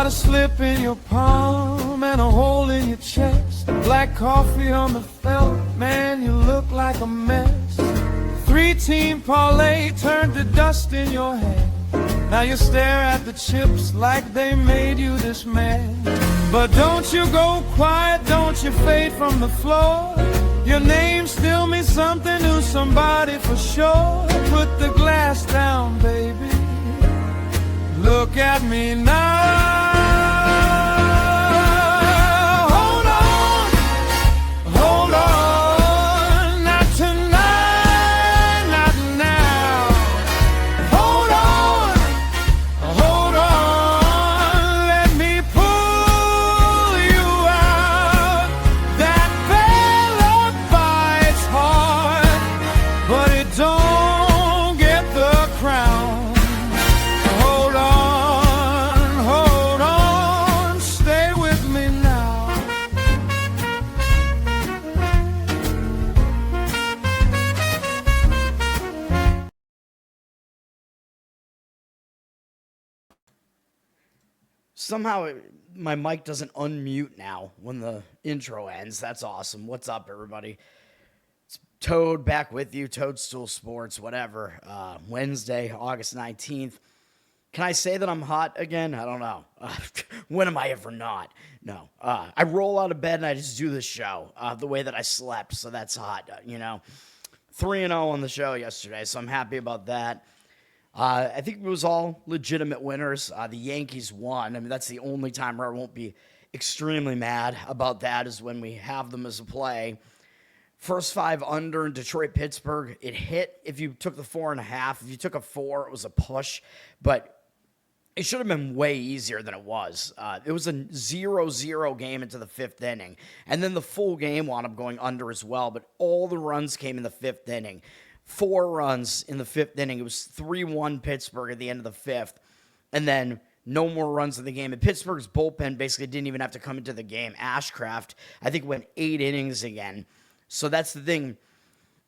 a slip in your palm and a hole in your chest. Black coffee on the felt, man, you look like a mess. 3-team parlay turned to dust in your hand. Now you stare at the chips like they made you this man. But don't you go quiet, don't you fade from the floor. Your name still means something to somebody for sure. Put the glass down, baby. Look at me now. Hold on, hold on. Not tonight, not now. Hold on. Let me pull you out. That fella bites hard, but it don't get the crown. Somehow my mic doesn't unmute now when the intro ends. That's awesome. What's up, everybody? It's Toad back with you, Toadstool Sports, whatever. Wednesday, August 19th. Can I say that I'm hot again? I don't know. When am I ever not? No. I roll out of bed and I just do this show the way that I slept, so that's hot, 3-0 on the show yesterday, so I'm happy about that. I think it was all legitimate winners. The Yankees won. I mean, that's the only time where I won't be extremely mad about that is when we have them as a play. First 5 under in Detroit, Pittsburgh. It hit if you took the 4.5. If you took a 4, it was a push. But it should have been way easier than it was. It was a 0-0 game into the 5th inning. And then the full game wound up going under as well. But all the runs came in the 5th inning. 4 runs in the 5th inning. It was 3-1 Pittsburgh at the end of the 5th. And then no more runs in the game. And Pittsburgh's bullpen basically didn't even have to come into the game. Ashcraft, I think, went 8 innings again. So that's the thing.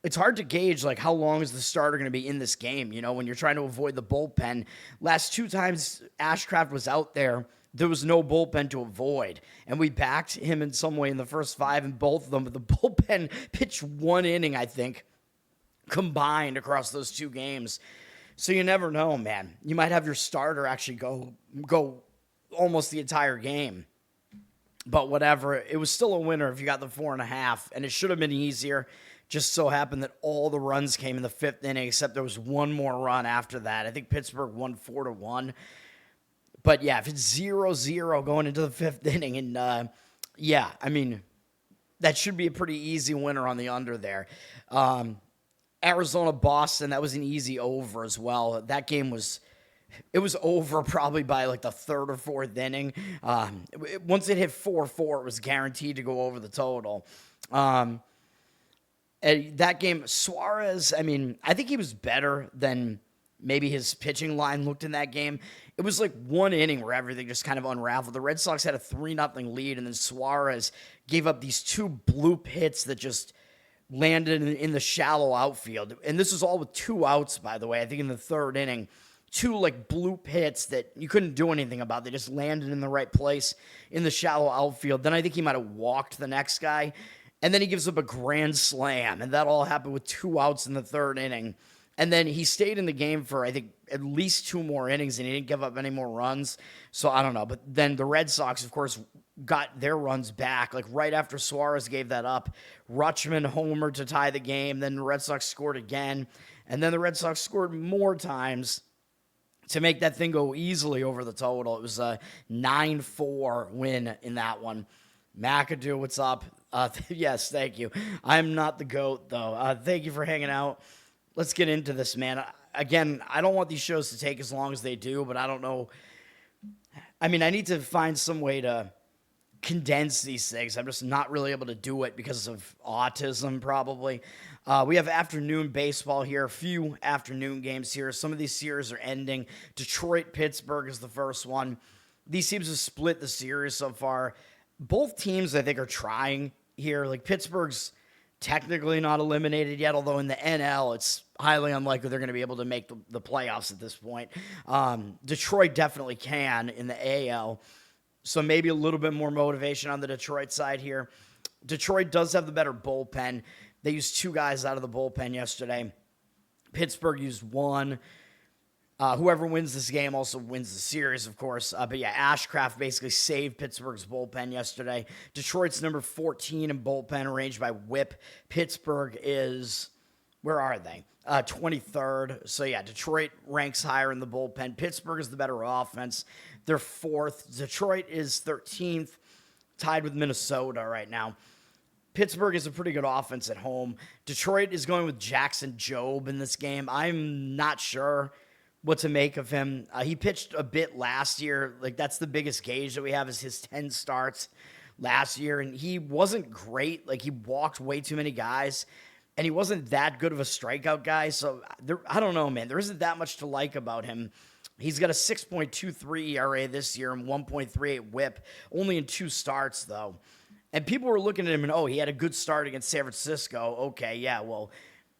It's hard to gauge, like, how long is the starter going to be in this game, when you're trying to avoid the bullpen. Last 2 times Ashcraft was out there was no bullpen to avoid. And we backed him in some way in the first 5 and both of them. But the bullpen pitched 1 inning, I think, combined across those 2 games. So you never know, man. You might have your starter actually go almost the entire game. But whatever. It was still a winner if you got the 4.5. And it should have been easier. Just so happened that all the runs came in the 5th inning, except there was 1 more run after that. I think Pittsburgh won 4-1. But yeah, if it's 0-0 going into the 5th inning, and that should be a pretty easy winner on the under there. Arizona, Boston, that was an easy over as well. That game was over probably by like the 3rd or 4th inning. Once it hit 4-4, it was guaranteed to go over the total. And that game, Suarez, I think he was better than maybe his pitching line looked in that game. It was like 1 inning where everything just kind of unraveled. The Red Sox had a 3-0 lead, and then Suarez gave up these 2 bloop hits that just landed in the shallow outfield. And this was all with 2 outs, by the way. I think in the 3rd inning, 2 like bloop hits that you couldn't do anything about. They just landed in the right place in the shallow outfield. Then I think he might have walked the next guy. And then he gives up a grand slam. And that all happened with 2 outs in the 3rd inning. And then he stayed in the game for, I think, at least 2 more innings, and he didn't give up any more runs. So I don't know. But then the Red Sox, of course, got their runs back, like right after Suarez gave that up. Rutschman homered to tie the game. Then the Red Sox scored again. And then the Red Sox scored more times to make that thing go easily over the total. It was a 9-4 win in that one. McAdoo, what's up? Yes, thank you. I'm not the GOAT, though. Thank you for hanging out. Let's get into this, man. Again, I don't want these shows to take as long as they do, but I don't know. I need to find some way to condense these things. I'm just not really able to do it because of autism, probably. We have afternoon baseball here, a few afternoon games here. Some of these series are ending. Detroit, Pittsburgh is the first one. These teams have split the series so far. Both teams, I think, are trying here. Like, Pittsburgh's technically not eliminated yet, although in the NL, it's highly unlikely they're going to be able to make the playoffs at this point. Detroit definitely can in the AL. So maybe a little bit more motivation on the Detroit side here. Detroit does have the better bullpen. They used 2 guys out of the bullpen yesterday. Pittsburgh used 1. Whoever wins this game also wins the series, of course. But yeah, Ashcraft basically saved Pittsburgh's bullpen yesterday. Detroit's number 14 in bullpen, arranged by WHIP. Pittsburgh is, where are they? 23rd. So yeah, Detroit ranks higher in the bullpen. Pittsburgh is the better offense. They're 4th. Detroit is 13th, tied with Minnesota right now. Pittsburgh is a pretty good offense at home. Detroit is going with Jackson Jobe in this game. I'm not sure what to make of him. He pitched a bit last year. Like, that's the biggest gauge that we have, is his 10 starts last year. And he wasn't great. Like, he walked way too many guys. And he wasn't that good of a strikeout guy. So, I don't know, man. There isn't that much to like about him. He's got a 6.23 ERA this year and 1.38 whip. Only in 2 starts, though. And people were looking at him and, oh, he had a good start against San Francisco. Okay, yeah, well,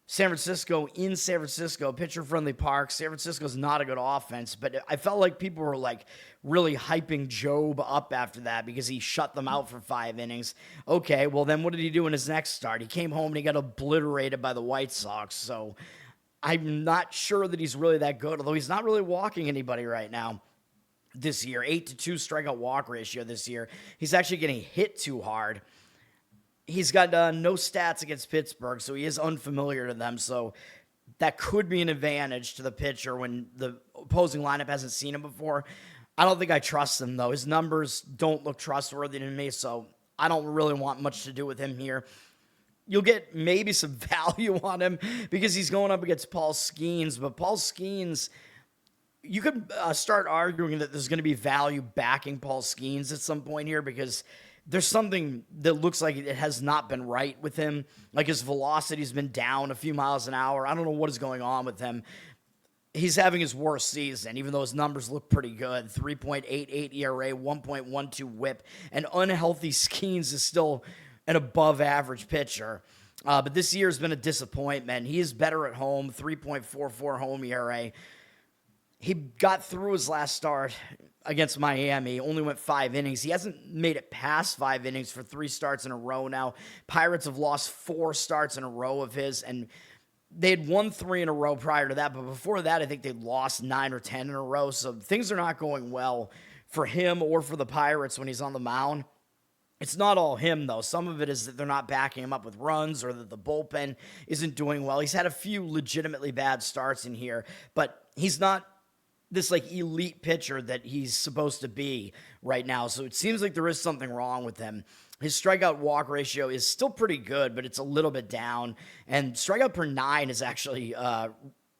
San Francisco, pitcher-friendly park. San Francisco's not a good offense, but I felt like people were, like, really hyping Jobe up after that because he shut them out for 5 innings. Okay, well, then what did he do in his next start? He came home and he got obliterated by the White Sox, so I'm not sure that he's really that good, although he's not really walking anybody right now. This year, 8-2 strikeout walk ratio this year. He's actually getting hit too hard. He's got no stats against Pittsburgh, so he is unfamiliar to them. So that could be an advantage to the pitcher when the opposing lineup hasn't seen him before. I don't think I trust him, though. His numbers don't look trustworthy to me, so I don't really want much to do with him here. You'll get maybe some value on him because he's going up against Paul Skeens, but Paul Skeens, you could start arguing that there's going to be value backing Paul Skeens at some point here because there's something that looks like it has not been right with him. Like, his velocity's been down a few miles an hour. I don't know what is going on with him. He's having his worst season, even though his numbers look pretty good. 3.88 ERA, 1.12 whip. And unhealthy Skeens is still an above-average pitcher. But this year has been a disappointment. He is better at home, 3.44 home ERA. He got through his last start against Miami, only went 5 innings. He hasn't made it past 5 innings for 3 starts in a row now. Pirates have lost 4 starts in a row of his, and they had won 3 in a row prior to that, but before that, I think they lost 9 or 10 in a row, so things are not going well for him or for the Pirates when he's on the mound. It's not all him, though. Some of it is that they're not backing him up with runs or that the bullpen isn't doing well. He's had a few legitimately bad starts in here, but he's not this like elite pitcher that he's supposed to be right now. So it seems like there is something wrong with him. His strikeout walk ratio is still pretty good, but it's a little bit down. And strikeout per 9 is actually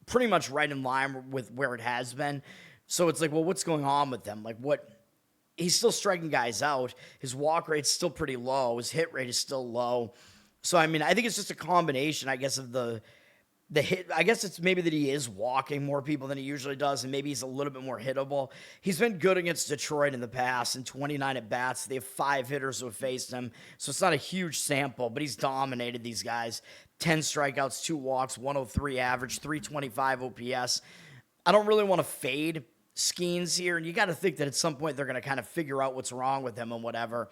pretty much right in line with where it has been. So it's like, well, what's going on with them? Like, what? He's still striking guys out. His walk rate's still pretty low. His hit rate is still low. So, I mean, I think it's just a combination, I guess, of the hit. I guess it's maybe that he is walking more people than he usually does, and maybe he's a little bit more hittable. He's been good against Detroit in the past. In 29 at-bats, they have 5 hitters who have faced him, so it's not a huge sample, but he's dominated these guys. 10 strikeouts, 2 walks, 103 average, 325 OPS. I don't really want to fade Skeens here, and you got to think that at some point they're going to kind of figure out what's wrong with him and whatever.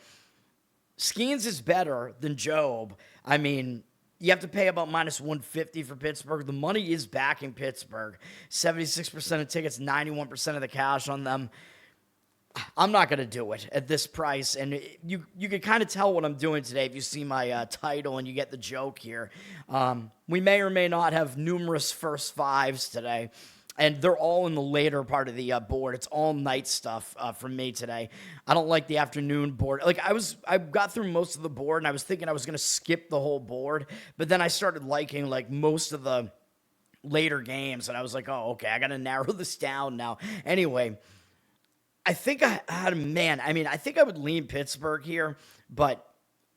Skeens is better than Jobe. I mean, you have to pay about minus 150 for Pittsburgh. The money is backing Pittsburgh. 76% of tickets, 91% of the cash on them. I'm not going to do it at this price. And you can kind of tell what I'm doing today if you see my title and you get the joke here. We may or may not have numerous first fives today. And they're all in the later part of the board. It's all night stuff from me today. I don't like the afternoon board. Like I got through most of the board, and I was thinking I was going to skip the whole board. But then I started liking like most of the later games, and I was like, oh, okay, I got to narrow this down now. Anyway, I think I think I would lean Pittsburgh here, but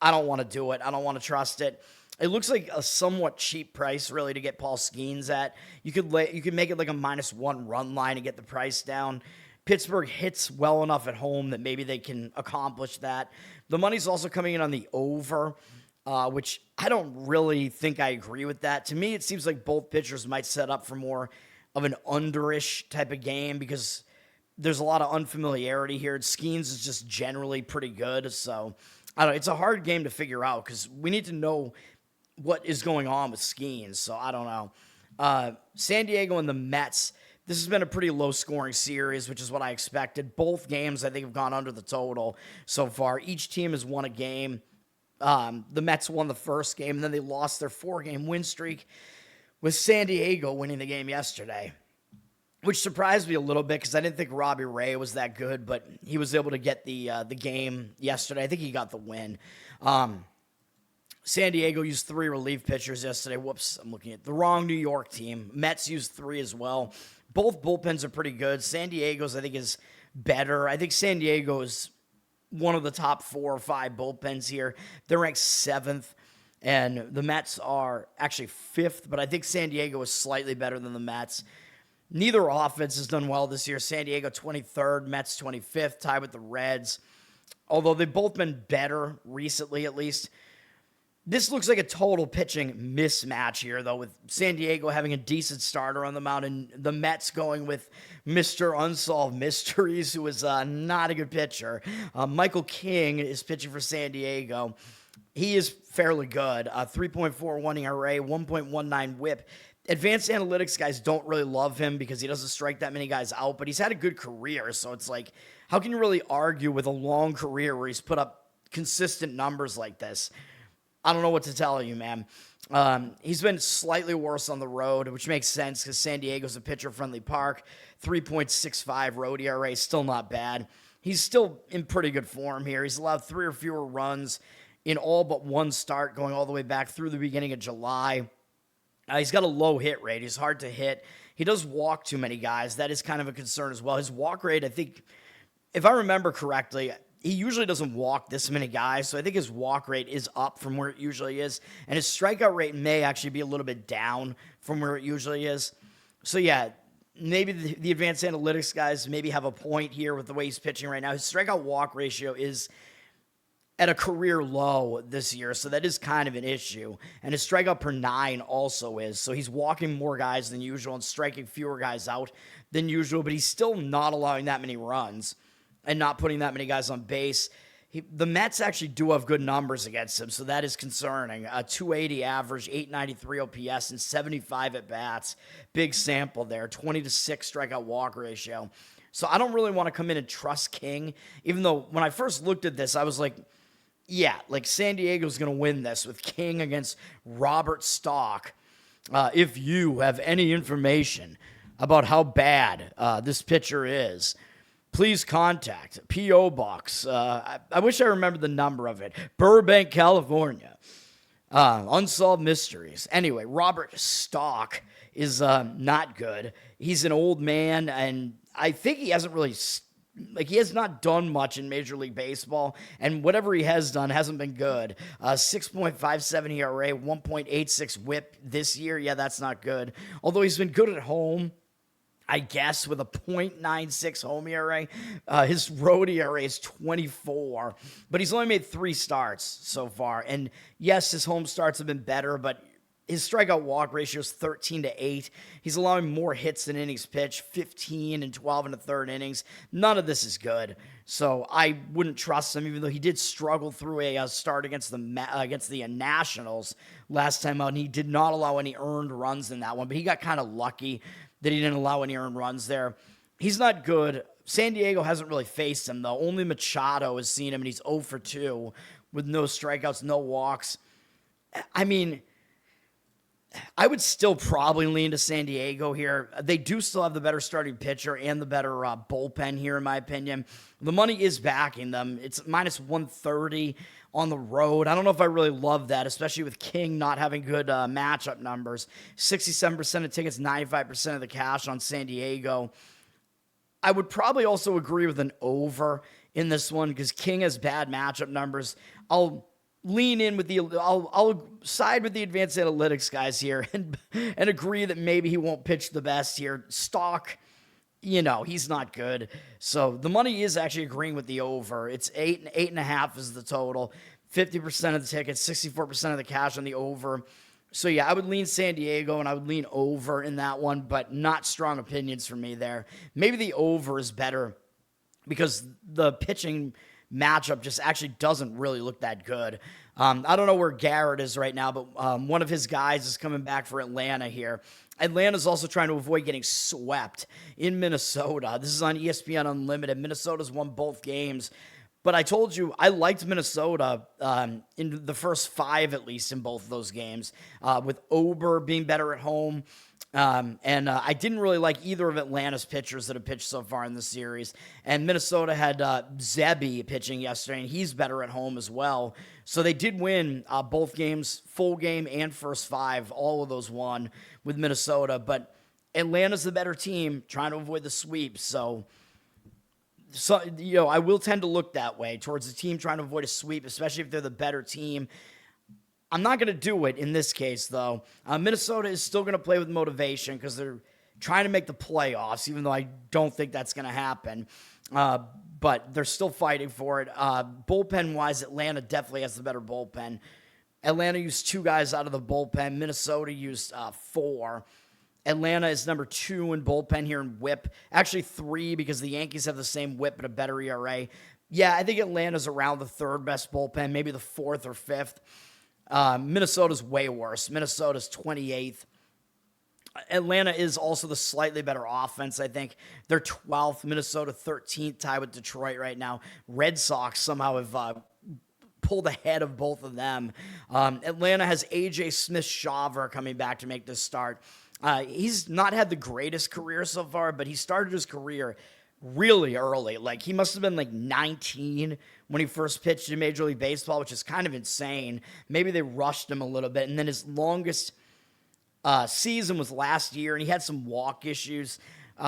I don't want to do it. I don't want to trust it. It looks like a somewhat cheap price, really, to get Paul Skeens at. You could make it like a -1 run line and get the price down. Pittsburgh hits well enough at home that maybe they can accomplish that. The money's also coming in on the over, which I don't really think I agree with that. To me, it seems like both pitchers might set up for more of an under-ish type of game because there's a lot of unfamiliarity here. Skeens is just generally pretty good. So, I don't know. It's a hard game to figure out because we need to know what is going on with Skeens. So, I don't know. San Diego and the Mets. This has been a pretty low-scoring series, which is what I expected. Both games, I think, have gone under the total so far. Each team has won a game. The Mets won the first game, and then they lost their 4-game win streak with San Diego winning the game yesterday, which surprised me a little bit because I didn't think Robbie Ray was that good, but he was able to get the game yesterday. I think he got the win. San Diego used 3 relief pitchers yesterday. Whoops, I'm looking at the wrong New York team. Mets used 3 as well. Both bullpens are pretty good. San Diego's, I think, is better. I think San Diego is one of the top 4 or 5 bullpens here. They're ranked 7th, and the Mets are actually 5th, but I think San Diego is slightly better than the Mets. Neither offense has done well this year. San Diego 23rd, Mets 25th, tied with the Reds. Although they've both been better recently, at least. This looks like a total pitching mismatch here, though, with San Diego having a decent starter on the mound and the Mets going with Mr. Unsolved Mysteries, who is not a good pitcher. Michael King is pitching for San Diego. He is fairly good. 3.41 ERA, 1.19 whip. Advanced analytics guys don't really love him because he doesn't strike that many guys out, but he's had a good career, so it's like, how can you really argue with a long career where he's put up consistent numbers like this? I don't know what to tell you, man. He's been slightly worse on the road, which makes sense because San Diego's a pitcher-friendly park. 3.65 road ERA, still not bad. He's still in pretty good form here. He's allowed 3 or fewer runs in all but 1 start going all the way back through the beginning of July. He's got a low hit rate. He's hard to hit. He does walk too many guys. That is kind of a concern as well. His walk rate, I think, if I remember correctly, he usually doesn't walk this many guys, so I think his walk rate is up from where it usually is, and his strikeout rate may actually be a little bit down from where it usually is. So, yeah, maybe the advanced analytics guys maybe have a point here with the way he's pitching right now. His strikeout-walk ratio is at a career low this year, so that is kind of an issue. And his strikeout per 9 also is, so he's walking more guys than usual and striking fewer guys out than usual, but he's still not allowing that many runs and not putting that many guys on base. The Mets actually do have good numbers against him, so that is concerning. 280 average, 893 OPS, and 75 at-bats. Big sample there, 20-6 strikeout-walk ratio. So I don't really want to come in and trust King, even though when I first looked at this, I was like, yeah, like San Diego's going to win this with King against Robert Stock. If you have any information about how bad this pitcher is, please contact P.O. Box. I wish I remembered the number of it. Burbank, California. Unsolved Mysteries. Anyway, Robert Stock is not good. He's an old man, and I think he hasn't really, he has not done much in Major League Baseball, and whatever he has done hasn't been good. 6.57 ERA, 1.86 whip this year. Yeah, that's not good. Although he's been good at home, I guess, with a .96 home ERA. His road ERA is 24, but he's only made 3 starts so far. And yes, his home starts have been better, but his strikeout walk ratio is 13-8. He's allowing more hits than innings pitched, 15 and 12 in the third innings. None of this is good. So I wouldn't trust him, even though he did struggle through a start against the Nationals last time out, and he did not allow any earned runs in that one, but he got kind of lucky that he didn't allow any earned runs there. He's not good. San Diego hasn't really faced him, though. Only Machado has seen him, and he's 0 for 2 with no strikeouts, no walks. I mean, I would still probably lean to San Diego here. They do still have the better starting pitcher and the better bullpen here, in my opinion. The money is backing them. It's minus 130 on the road. I don't know if I really love that, especially with King not having good matchup numbers. 67% of tickets, 95% of the cash on San Diego. I would probably also agree with an over in this one because King has bad matchup numbers. I'll side with the advanced analytics guys here and agree that maybe he won't pitch the best here. Stock, he's not good. So the money is actually agreeing with the over. It's 8.5 is the total. 50% of the tickets, 64% of the cash on the over. So, yeah, I would lean San Diego, and I would lean over in that one, but not strong opinions for me there. Maybe the over is better because the pitching matchup just actually doesn't really look that good. I don't know where Garrett is right now, but one of his guys is coming back for Atlanta here. Atlanta's also trying to avoid getting swept in Minnesota. This is on ESPN Unlimited. Minnesota's won both games. But I told you, I liked Minnesota in the first 5, at least, in both of those games, with Ober being better at home. And I didn't really like either of Atlanta's pitchers that have pitched so far in the series. And Minnesota had Zebby pitching yesterday, and he's better at home as well. So they did win both games, full game and first 5. All of those won with Minnesota. But Atlanta's the better team, trying to avoid the sweep. So, I will tend to look that way towards the team trying to avoid a sweep, especially if they're the better team. I'm not going to do it in this case, though. Minnesota is still going to play with motivation because they're trying to make the playoffs, even though I don't think that's going to happen. But they're still fighting for it. Bullpen-wise, Atlanta definitely has the better bullpen. Atlanta used 2 guys out of the bullpen. Minnesota used 4. Atlanta is number 2 in bullpen here in whip. Actually 3 because the Yankees have the same whip but a better ERA. Yeah, I think Atlanta's around the 3rd best bullpen, maybe the 4th or 5th. Minnesota's way worse. Minnesota's 28th. Atlanta is also the slightly better offense, I think. They're 12th. Minnesota 13th, tied with Detroit right now. Red Sox somehow have pulled ahead of both of them. Atlanta has A.J. Smith-Shawver coming back to make this start. He's not had the greatest career so far, but he started his career really early. Like, he must have been like 19 when he first pitched in Major League Baseball, which is kind of insane. Maybe they rushed him a little bit. And then his longest season was last year, and he had some walk issues,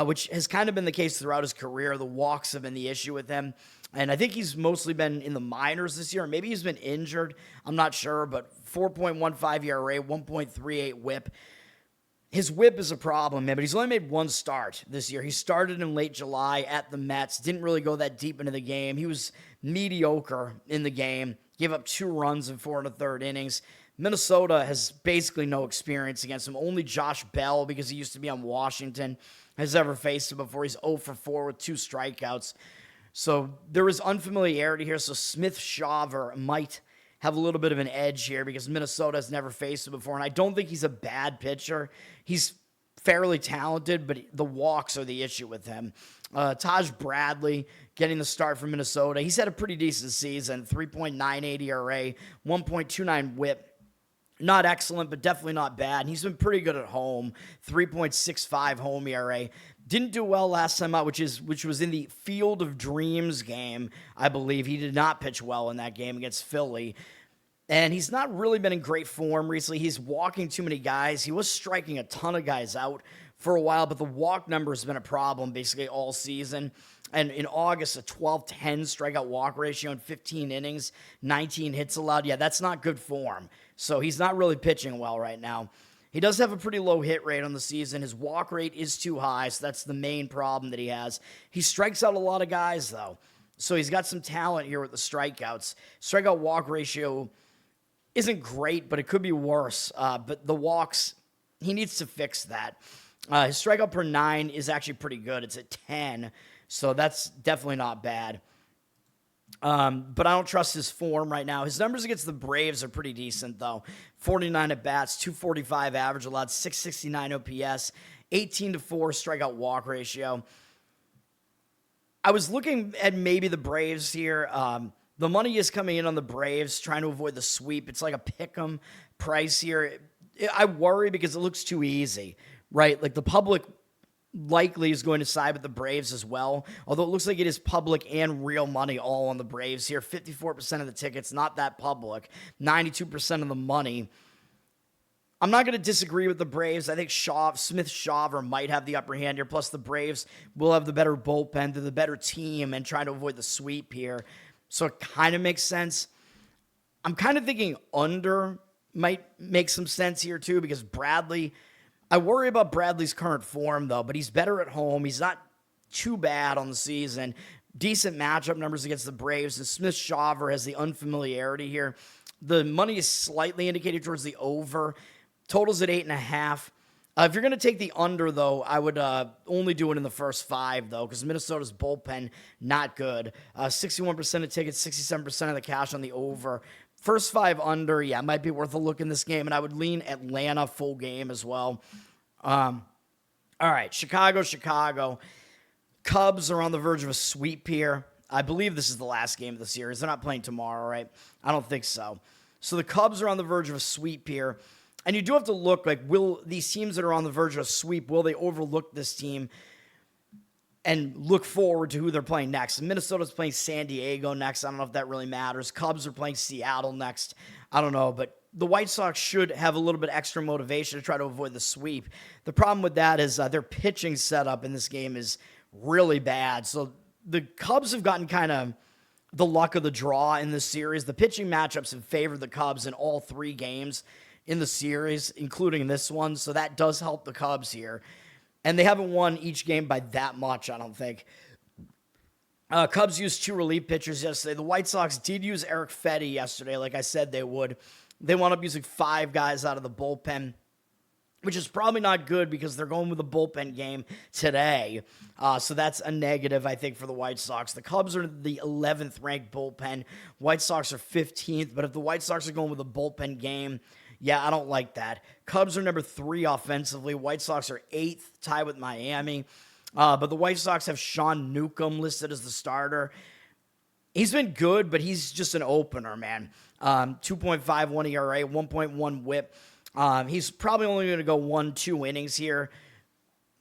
which has kind of been the case throughout his career. The walks have been the issue with him. And I think he's mostly been in the minors this year. Maybe he's been injured. I'm not sure, but 4.15 ERA, 1.38 whip. His whip is a problem, man, but he's only made 1 start this year. He started in late July at the Mets, didn't really go that deep into the game. He was mediocre in the game, gave up 2 runs in 4 1/3 innings. Minnesota has basically no experience against him. Only Josh Bell, because he used to be on Washington, has ever faced him before. He's 0 for 4 with 2 strikeouts. So there is unfamiliarity here, so Smith-Shawver might have a little bit of an edge here because Minnesota has never faced him before, and I don't think he's a bad pitcher. He's fairly talented, but the walks are the issue with him. Taj Bradley getting the start for Minnesota. He's had a pretty decent season, 3.98 ERA, 1.29 whip. Not excellent, but definitely not bad. And he's been pretty good at home, 3.65 home ERA. Didn't do well last time out, which was in the Field of Dreams game, I believe. He did not pitch well in that game against Philly. And he's not really been in great form recently. He's walking too many guys. He was striking a ton of guys out for a while, but the walk number has been a problem basically all season. And in August, a 12-10 strikeout walk ratio in 15 innings, 19 hits allowed. Yeah, that's not good form. So he's not really pitching well right now. He does have a pretty low hit rate on the season. His walk rate is too high, so that's the main problem that he has. He strikes out a lot of guys, though. So he's got some talent here with the strikeouts. Strikeout walk ratio isn't great, but it could be worse. But the walks, he needs to fix that. His strikeout per 9 is actually pretty good. It's at 10, so that's definitely not bad. But I don't trust his form right now. His numbers against the Braves are pretty decent, though. 49 at-bats, 245 average allowed, 669 OPS, 18-4 strikeout walk ratio. I was looking at maybe the Braves here. The money is coming in on the Braves, trying to avoid the sweep. It's like a pick'em price here. I worry because it looks too easy, right? Like the public likely is going to side with the Braves as well, although it looks like it is public and real money all on the Braves here. 54% of the tickets, not that public. 92% of the money. I'm not going to disagree with the Braves. I think Smith-Shawver might have the upper hand here. Plus, the Braves will have the better bullpen. They're the better team and trying to avoid the sweep here. So it kind of makes sense. I'm kind of thinking under might make some sense here too because Bradley, I worry about Bradley's current form though, but he's better at home. He's not too bad on the season. Decent matchup numbers against the Braves, and Smith-Shawver has the unfamiliarity here. The money is slightly indicated towards the over. Total's at 8.5. If you're going to take the under, though, I would only do it in the first 5, though, because Minnesota's bullpen, not good. 61% of tickets, 67% of the cash on the over. First 5 under, yeah, might be worth a look in this game, and I would lean Atlanta full game as well. All right, Chicago. Cubs are on the verge of a sweep here. I believe this is the last game of the series. They're not playing tomorrow, right? I don't think so. So the Cubs are on the verge of a sweep here. And you do have to look, like, will these teams that are on the verge of a sweep, will they overlook this team and look forward to who they're playing next? Minnesota's playing San Diego next. I don't know if that really matters. Cubs are playing Seattle next. I don't know, but the White Sox should have a little bit extra motivation to try to avoid the sweep. The problem with that is their pitching setup in this game is really bad. So the Cubs have gotten kind of the luck of the draw in this series. The pitching matchups have favored the Cubs in all 3 games in the series, including this one. So that does help the Cubs here. And they haven't won each game by that much, I don't think. Cubs used 2 relief pitchers yesterday. The White Sox did use Eric Fetty yesterday, like I said they would. They wound up using 5 guys out of the bullpen, which is probably not good because they're going with a bullpen game today. So that's a negative, I think, for the White Sox. The Cubs are the 11th ranked bullpen. White Sox are 15th, but if the White Sox are going with a bullpen game, yeah, I don't like that. Cubs are number 3 offensively. White Sox are 8th, tied with Miami. But the White Sox have Sean Newcomb listed as the starter. He's been good, but he's just an opener, man. 2.51 ERA, 1.1 whip. He's probably only going to go 1-2 innings here.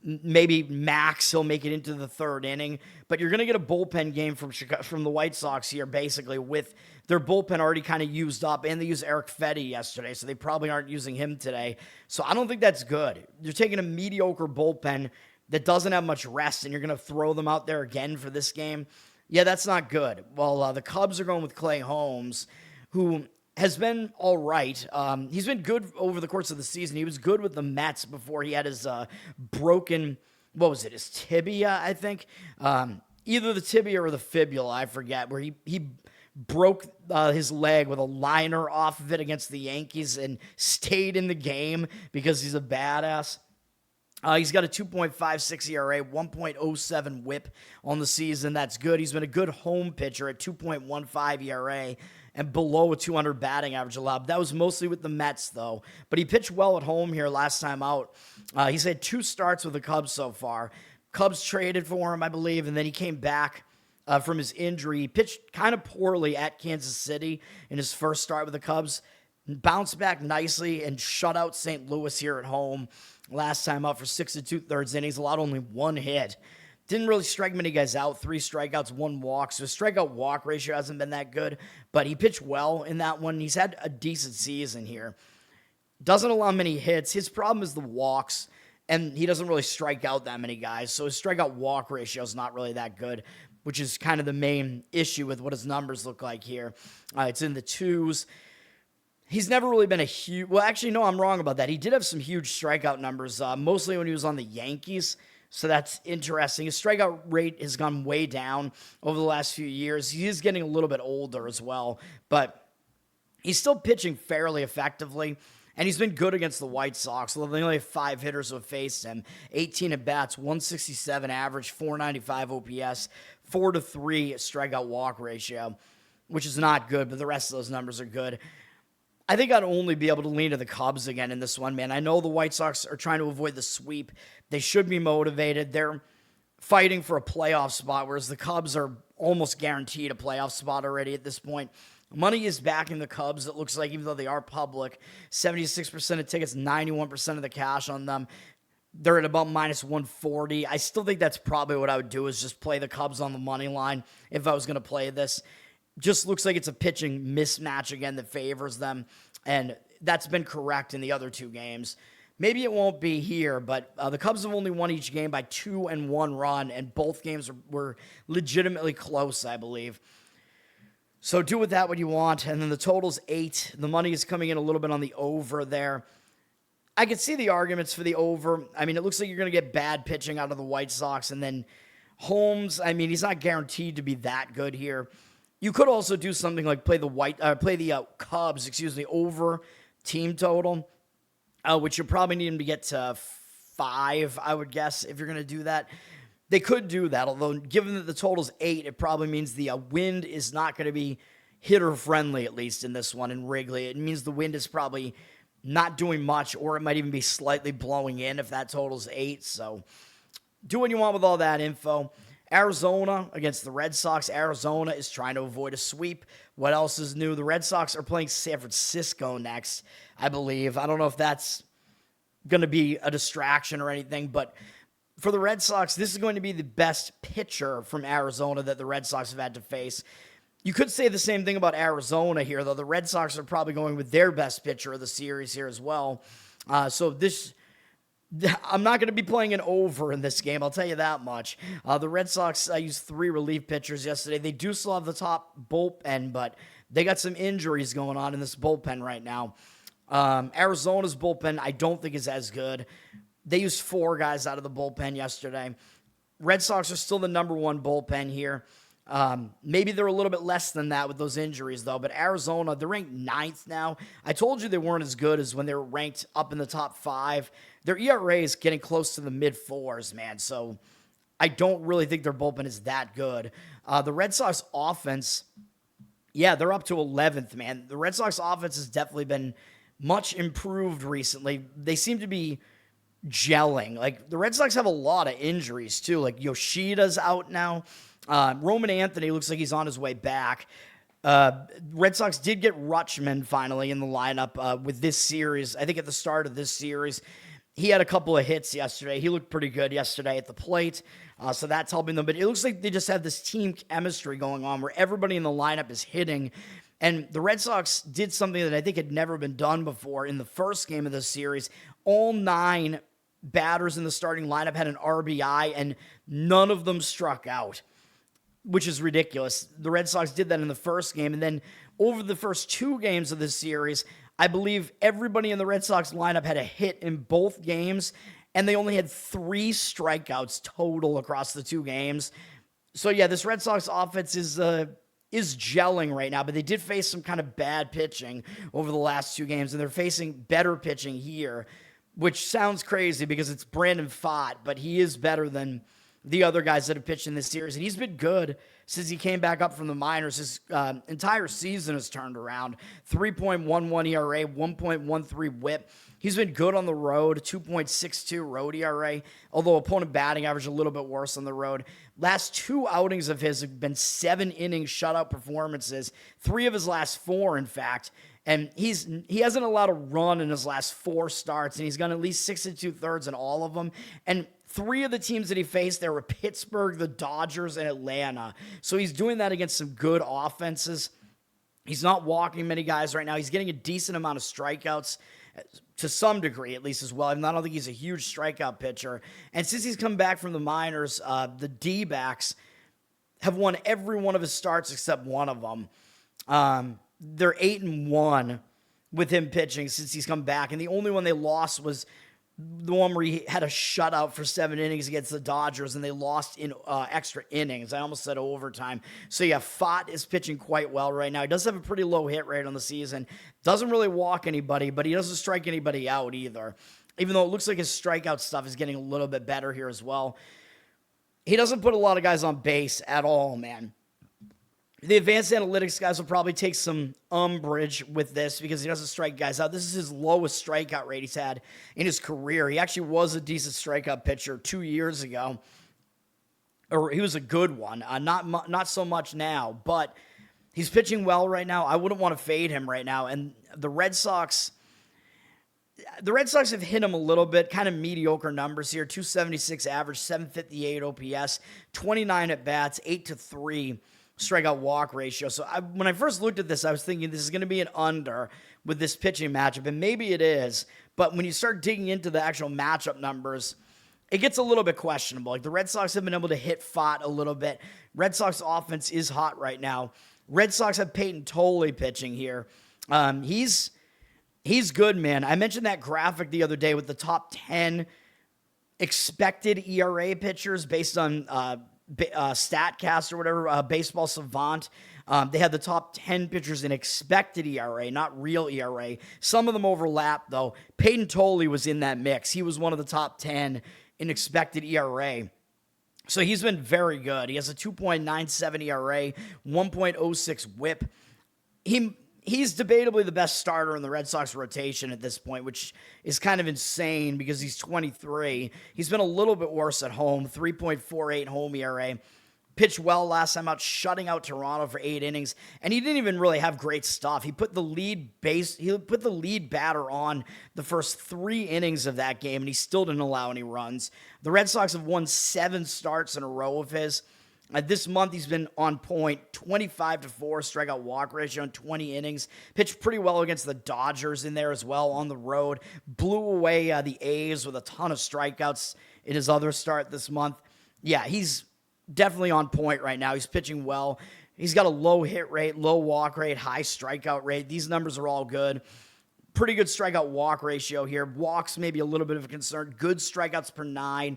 Maybe max, he'll make it into the 3rd inning. But you're going to get a bullpen game from the White Sox here, basically, with their bullpen already kind of used up. And they used Eric Fetty yesterday, so they probably aren't using him today. So I don't think that's good. You're taking a mediocre bullpen that doesn't have much rest, and you're going to throw them out there again for this game. Yeah, that's not good. Well, the Cubs are going with Clay Holmes, who has been all right. He's been good over the course of the season. He was good with the Mets before he had his broken, his tibia, I think. Either the tibia or the fibula, I forget, where he broke his leg with a liner off of it against the Yankees and stayed in the game because he's a badass. He's got a 2.56 ERA, 1.07 whip on the season. That's good. He's been a good home pitcher at 2.15 ERA and below a 200 batting average allowed. That was mostly with the Mets, though. But he pitched well at home here last time out. He's had 2 starts with the Cubs so far. Cubs traded for him, I believe, and then he came back from his injury. He pitched kind of poorly at Kansas City in his first start with the Cubs. Bounced back nicely and shut out St. Louis here at home last time out for 6 2/3 innings, allowed only 1 hit. Didn't really strike many guys out, 3 strikeouts, 1 walk. So his strikeout-walk ratio hasn't been that good, but he pitched well in that one. He's had a decent season here. Doesn't allow many hits. His problem is the walks, and he doesn't really strike out that many guys. So his strikeout-walk ratio is not really that good, which is kind of the main issue with what his numbers look like here. It's in the 2s. He's never really been a huge... Well, actually, no, I'm wrong about that. He did have some huge strikeout numbers, mostly when he was on the Yankees. So that's interesting. His strikeout rate has gone way down over the last few years. He is getting a little bit older as well, but he's still pitching fairly effectively, and he's been good against the White Sox. They only have 5 hitters who have faced him. 18 at-bats, 167 average, 495 OPS, 4-3 strikeout-walk ratio, which is not good, but the rest of those numbers are good. I think I'd only be able to lean to the Cubs again in this one, man. I know the White Sox are trying to avoid the sweep. They should be motivated. They're fighting for a playoff spot, whereas the Cubs are almost guaranteed a playoff spot already at this point. Money is backing the Cubs, it looks like, even though they are public. 76% of tickets, 91% of the cash on them. They're at about minus 140. I still think that's probably what I would do, is just play the Cubs on the money line if I was going to play this. Just looks like it's a pitching mismatch again that favors them, and that's been correct in the other 2 games. Maybe it won't be here, but the Cubs have only won each game by 2 and 1 run, and both games were legitimately close, I believe. So do with that what you want, and then the total's 8. The money is coming in a little bit on the over there. I could see the arguments for the over. I mean, it looks like you're going to get bad pitching out of the White Sox, and then Holmes, I mean, he's not guaranteed to be that good here. You could also do something like play the Cubs, over team total. which you'll probably need them to get to 5, I would guess, if you're going to do that. They could do that, although given that the total's 8, it probably means the wind is not going to be hitter-friendly, at least in this one in Wrigley. It means the wind is probably not doing much, or it might even be slightly blowing in if that total's 8. So do what you want with all that info. Arizona against the Red Sox. Arizona is trying to avoid a sweep. What else is new? The Red Sox are playing San Francisco next, I believe. I don't know if that's going to be a distraction or anything, but for the Red Sox, this is going to be the best pitcher from Arizona that the Red Sox have had to face. You could say the same thing about Arizona here, though. The Red Sox are probably going with their best pitcher of the series here as well. So I'm not going to be playing an over in this game, I'll tell you that much. The Red Sox used 3 relief pitchers yesterday. They do still have the top bullpen, but they got some injuries going on in this bullpen right now. Arizona's bullpen, I don't think is as good. They used 4 guys out of the bullpen yesterday. Red Sox are still the number 1 bullpen here. Maybe they're a little bit less than that with those injuries, though. But Arizona, they're ranked 9th now. I told you they weren't as good as when they were ranked up in the top 5. Their ERA is getting close to the mid-4s, man. So I don't really think their bullpen is that good. The Red Sox offense, yeah, they're up to 11th, man. The Red Sox offense has definitely been much improved recently. They seem to be gelling. Like, the Red Sox have a lot of injuries, too. Like, Yoshida's out now. Roman Anthony looks like he's on his way back. Red Sox did get Rutschman finally in the lineup with this series. I think at the start of this series, he had a couple of hits yesterday. He looked pretty good yesterday at the plate, so that's helping them. But it looks like they just have this team chemistry going on where everybody in the lineup is hitting. And the Red Sox did something that I think had never been done before in the first game of this series. All 9 batters in the starting lineup had an RBI, and none of them struck out, which is ridiculous. The Red Sox did that in the first game, and then over the first 2 games of this series, I believe everybody in the Red Sox lineup had a hit in both games, and they only had 3 strikeouts total across the 2 games. So yeah, this Red Sox offense is gelling right now, but they did face some kind of bad pitching over the last 2 games, and they're facing better pitching here, which sounds crazy because it's Brandon Pfaadt, but he is better than the other guys that have pitched in this series, and he's been good since he came back up from the minors. His entire season has turned around. 3.11 ERA, 1.13 WHIP. He's been good on the road, 2.62 road ERA, although opponent batting average a little bit worse on the road. Last 2 outings of his have been 7-inning shutout performances, 3 of his last 4, in fact. And he hasn't allowed a run in his last 4 starts, and he's gone at least 6 2/3 in all of them. And 3 of the teams that he faced, there were Pittsburgh, the Dodgers, and Atlanta. So he's doing that against some good offenses. He's not walking many guys right now. He's getting a decent amount of strikeouts to some degree, at least as well. I don't think he's a huge strikeout pitcher. And since he's come back from the minors, the Dbacks have won every one of his starts except one of them. They're 8-1 with him pitching since he's come back. And the only one they lost was the one where he had a shutout for 7 innings against the Dodgers, and they lost in extra innings. I almost said overtime. So yeah, Pfaadt is pitching quite well right now. He does have a pretty low hit rate on the season. Doesn't really walk anybody, but he doesn't strike anybody out either. Even though it looks like his strikeout stuff is getting a little bit better here as well. He doesn't put a lot of guys on base at all, man. The advanced analytics guys will probably take some umbrage with this because he doesn't strike guys out. This is his lowest strikeout rate he's had in his career. He actually was a decent strikeout pitcher 2 years ago. Or he was a good one. Not so much now, but he's pitching well right now. I wouldn't want to fade him right now. And the Red Sox have hit him a little bit, kind of mediocre numbers here. 276 average, 758 OPS, 29 at-bats, 8-3. Strikeout walk ratio. So when I first looked at this, I was thinking this is going to be an under with this pitching matchup, and maybe it is. But when you start digging into the actual matchup numbers, it gets a little bit questionable. Like the Red Sox have been able to hit Pfaadt a little bit. Red Sox offense is hot right now. Red Sox have Peyton Tolley pitching here. He's good, man. I mentioned that graphic the other day with the top 10 expected ERA pitchers based on StatCast or whatever, Baseball Savant. They had the top 10 pitchers in expected ERA, not real ERA. Some of them overlap, though. Peyton Tolley was in that mix. He was one of the top 10 in expected ERA. So he's been very good. He has a 2.97 ERA, 1.06 whip. He's debatably the best starter in the Red Sox rotation at this point, which is kind of insane because he's 23. He's been a little bit worse at home, 3.48 home ERA. Pitched well last time out, shutting out Toronto for 8 innings, and he didn't even really have great stuff. He put the lead batter on the first 3 innings of that game, and he still didn't allow any runs. The Red Sox have won 7 starts in a row of his. This month, he's been on point, 25-4 strikeout walk ratio in 20 innings. Pitched pretty well against the Dodgers in there as well on the road. Blew away the A's with a ton of strikeouts in his other start this month. Yeah, he's definitely on point right now. He's pitching well. He's got a low hit rate, low walk rate, high strikeout rate. These numbers are all good. Pretty good strikeout walk ratio here. Walks maybe a little bit of a concern. Good strikeouts per 9.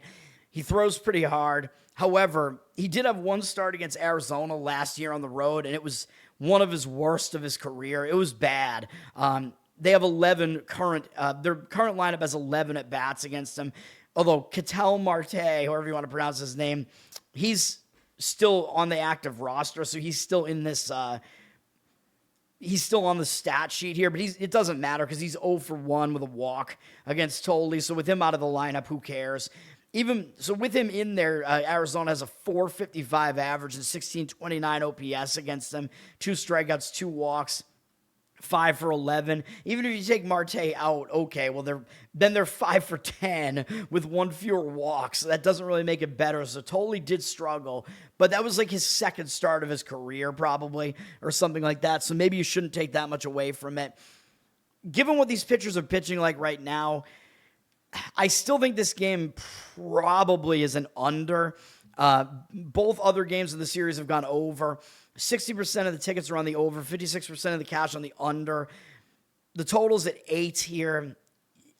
He throws pretty hard. However, he did have one start against Arizona last year on the road, and it was one of his worst of his career. It was bad. They have 11 current. Their current lineup has 11 at bats against him. Although Ketel Marte, however you want to pronounce his name, he's still on the active roster, so he's still in this. He's still on the stat sheet here, but it doesn't matter because he's 0 for 1 with a walk against Tolley. So with him out of the lineup, who cares? Even so, with him in there, Arizona has a 4.55 average and 16.29 OPS against them. 2 strikeouts, 2 walks, 5 for 11. Even if you take Marte out, okay, well they're 5 for 10 with 1 fewer walks. So that doesn't really make it better. So Tolley did struggle, but that was like his second start of his career, probably, or something like that. So maybe you shouldn't take that much away from it. Given what these pitchers are pitching like right now, I still think this game probably is an under. Both other games in the series have gone over. 60% of the tickets are on the over, 56% of the cash on the under. The total's at 8 here.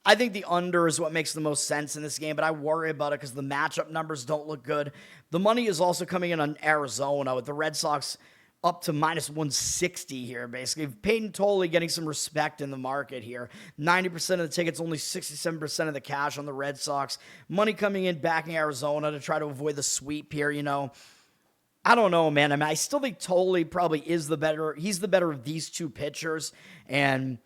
I think the under is what makes the most sense in this game, but I worry about it because the matchup numbers don't look good. The money is also coming in on Arizona with the Red Sox up to minus 160 here, basically. Peyton Tolley getting some respect in the market here. 90% of the tickets, only 67% of the cash on the Red Sox. Money coming in backing Arizona to try to avoid the sweep here, you know. I don't know, man. I mean, I still think Tolley probably is the better. He's the better of these 2 pitchers. And,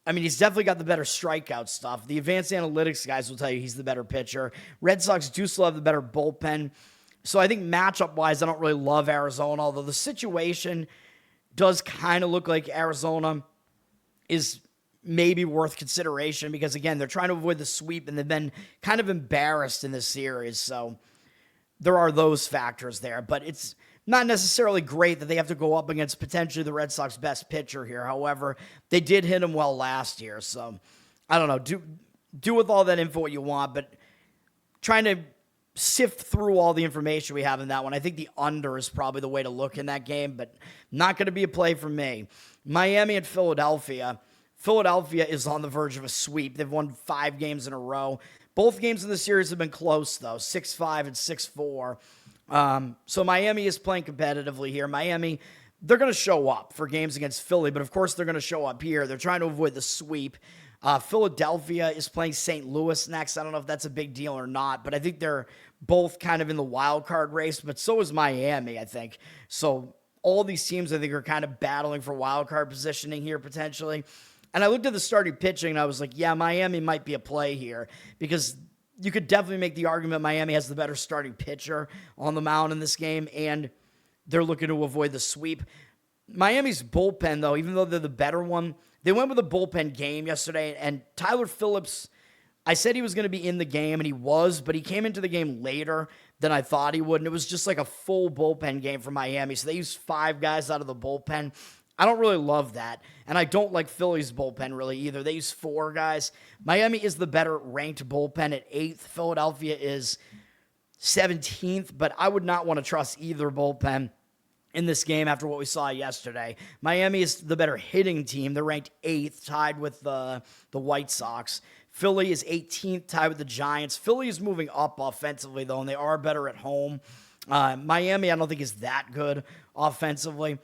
I mean, he's definitely got the better strikeout stuff. The advanced analytics guys will tell you he's the better pitcher. Red Sox do still have the better bullpen. So I think matchup-wise, I don't really love Arizona, although the situation does kind of look like Arizona is maybe worth consideration because, again, they're trying to avoid the sweep and they've been kind of embarrassed in this series. So there are those factors there, but it's not necessarily great that they have to go up against potentially the Red Sox best pitcher here. However, they did hit him well last year. So I don't know. Do with all that info what you want, but trying to sift through all the information we have in that one. I think the under is probably the way to look in that game, but not going to be a play for me. Miami and Philadelphia. Philadelphia is on the verge of a sweep. They've won 5 games in a row. Both games in the series have been close, though, 6-5 and 6-4. So Miami is playing competitively here. Miami, they're going to show up for games against Philly, but of course they're going to show up here. They're trying to avoid the sweep. Philadelphia is playing St. Louis next. I don't know if that's a big deal or not, but I think they're both kind of in the wild card race, but so is Miami, I think. So all these teams, I think, are kind of battling for wild card positioning here potentially. And I looked at the starting pitching, and I was like, yeah, Miami might be a play here because you could definitely make the argument Miami has the better starting pitcher on the mound in this game, and they're looking to avoid the sweep. Miami's bullpen, though, even though they're the better one, they went with a bullpen game yesterday, and Tyler Phillips, I said he was going to be in the game, and he was, but he came into the game later than I thought he would, and it was just like a full bullpen game for Miami. So they used 5 guys out of the bullpen. I don't really love that, and I don't like Philly's bullpen really either. They use 4 guys. Miami is the better ranked bullpen at 8th. Philadelphia is 17th, but I would not want to trust either bullpen in this game after what we saw yesterday. Miami is the better hitting team. They're ranked 8th, tied with the White Sox. Philly is 18th, tied with the Giants. Philly is moving up offensively, though, and they are better at home. Miami, I don't think is that good offensively,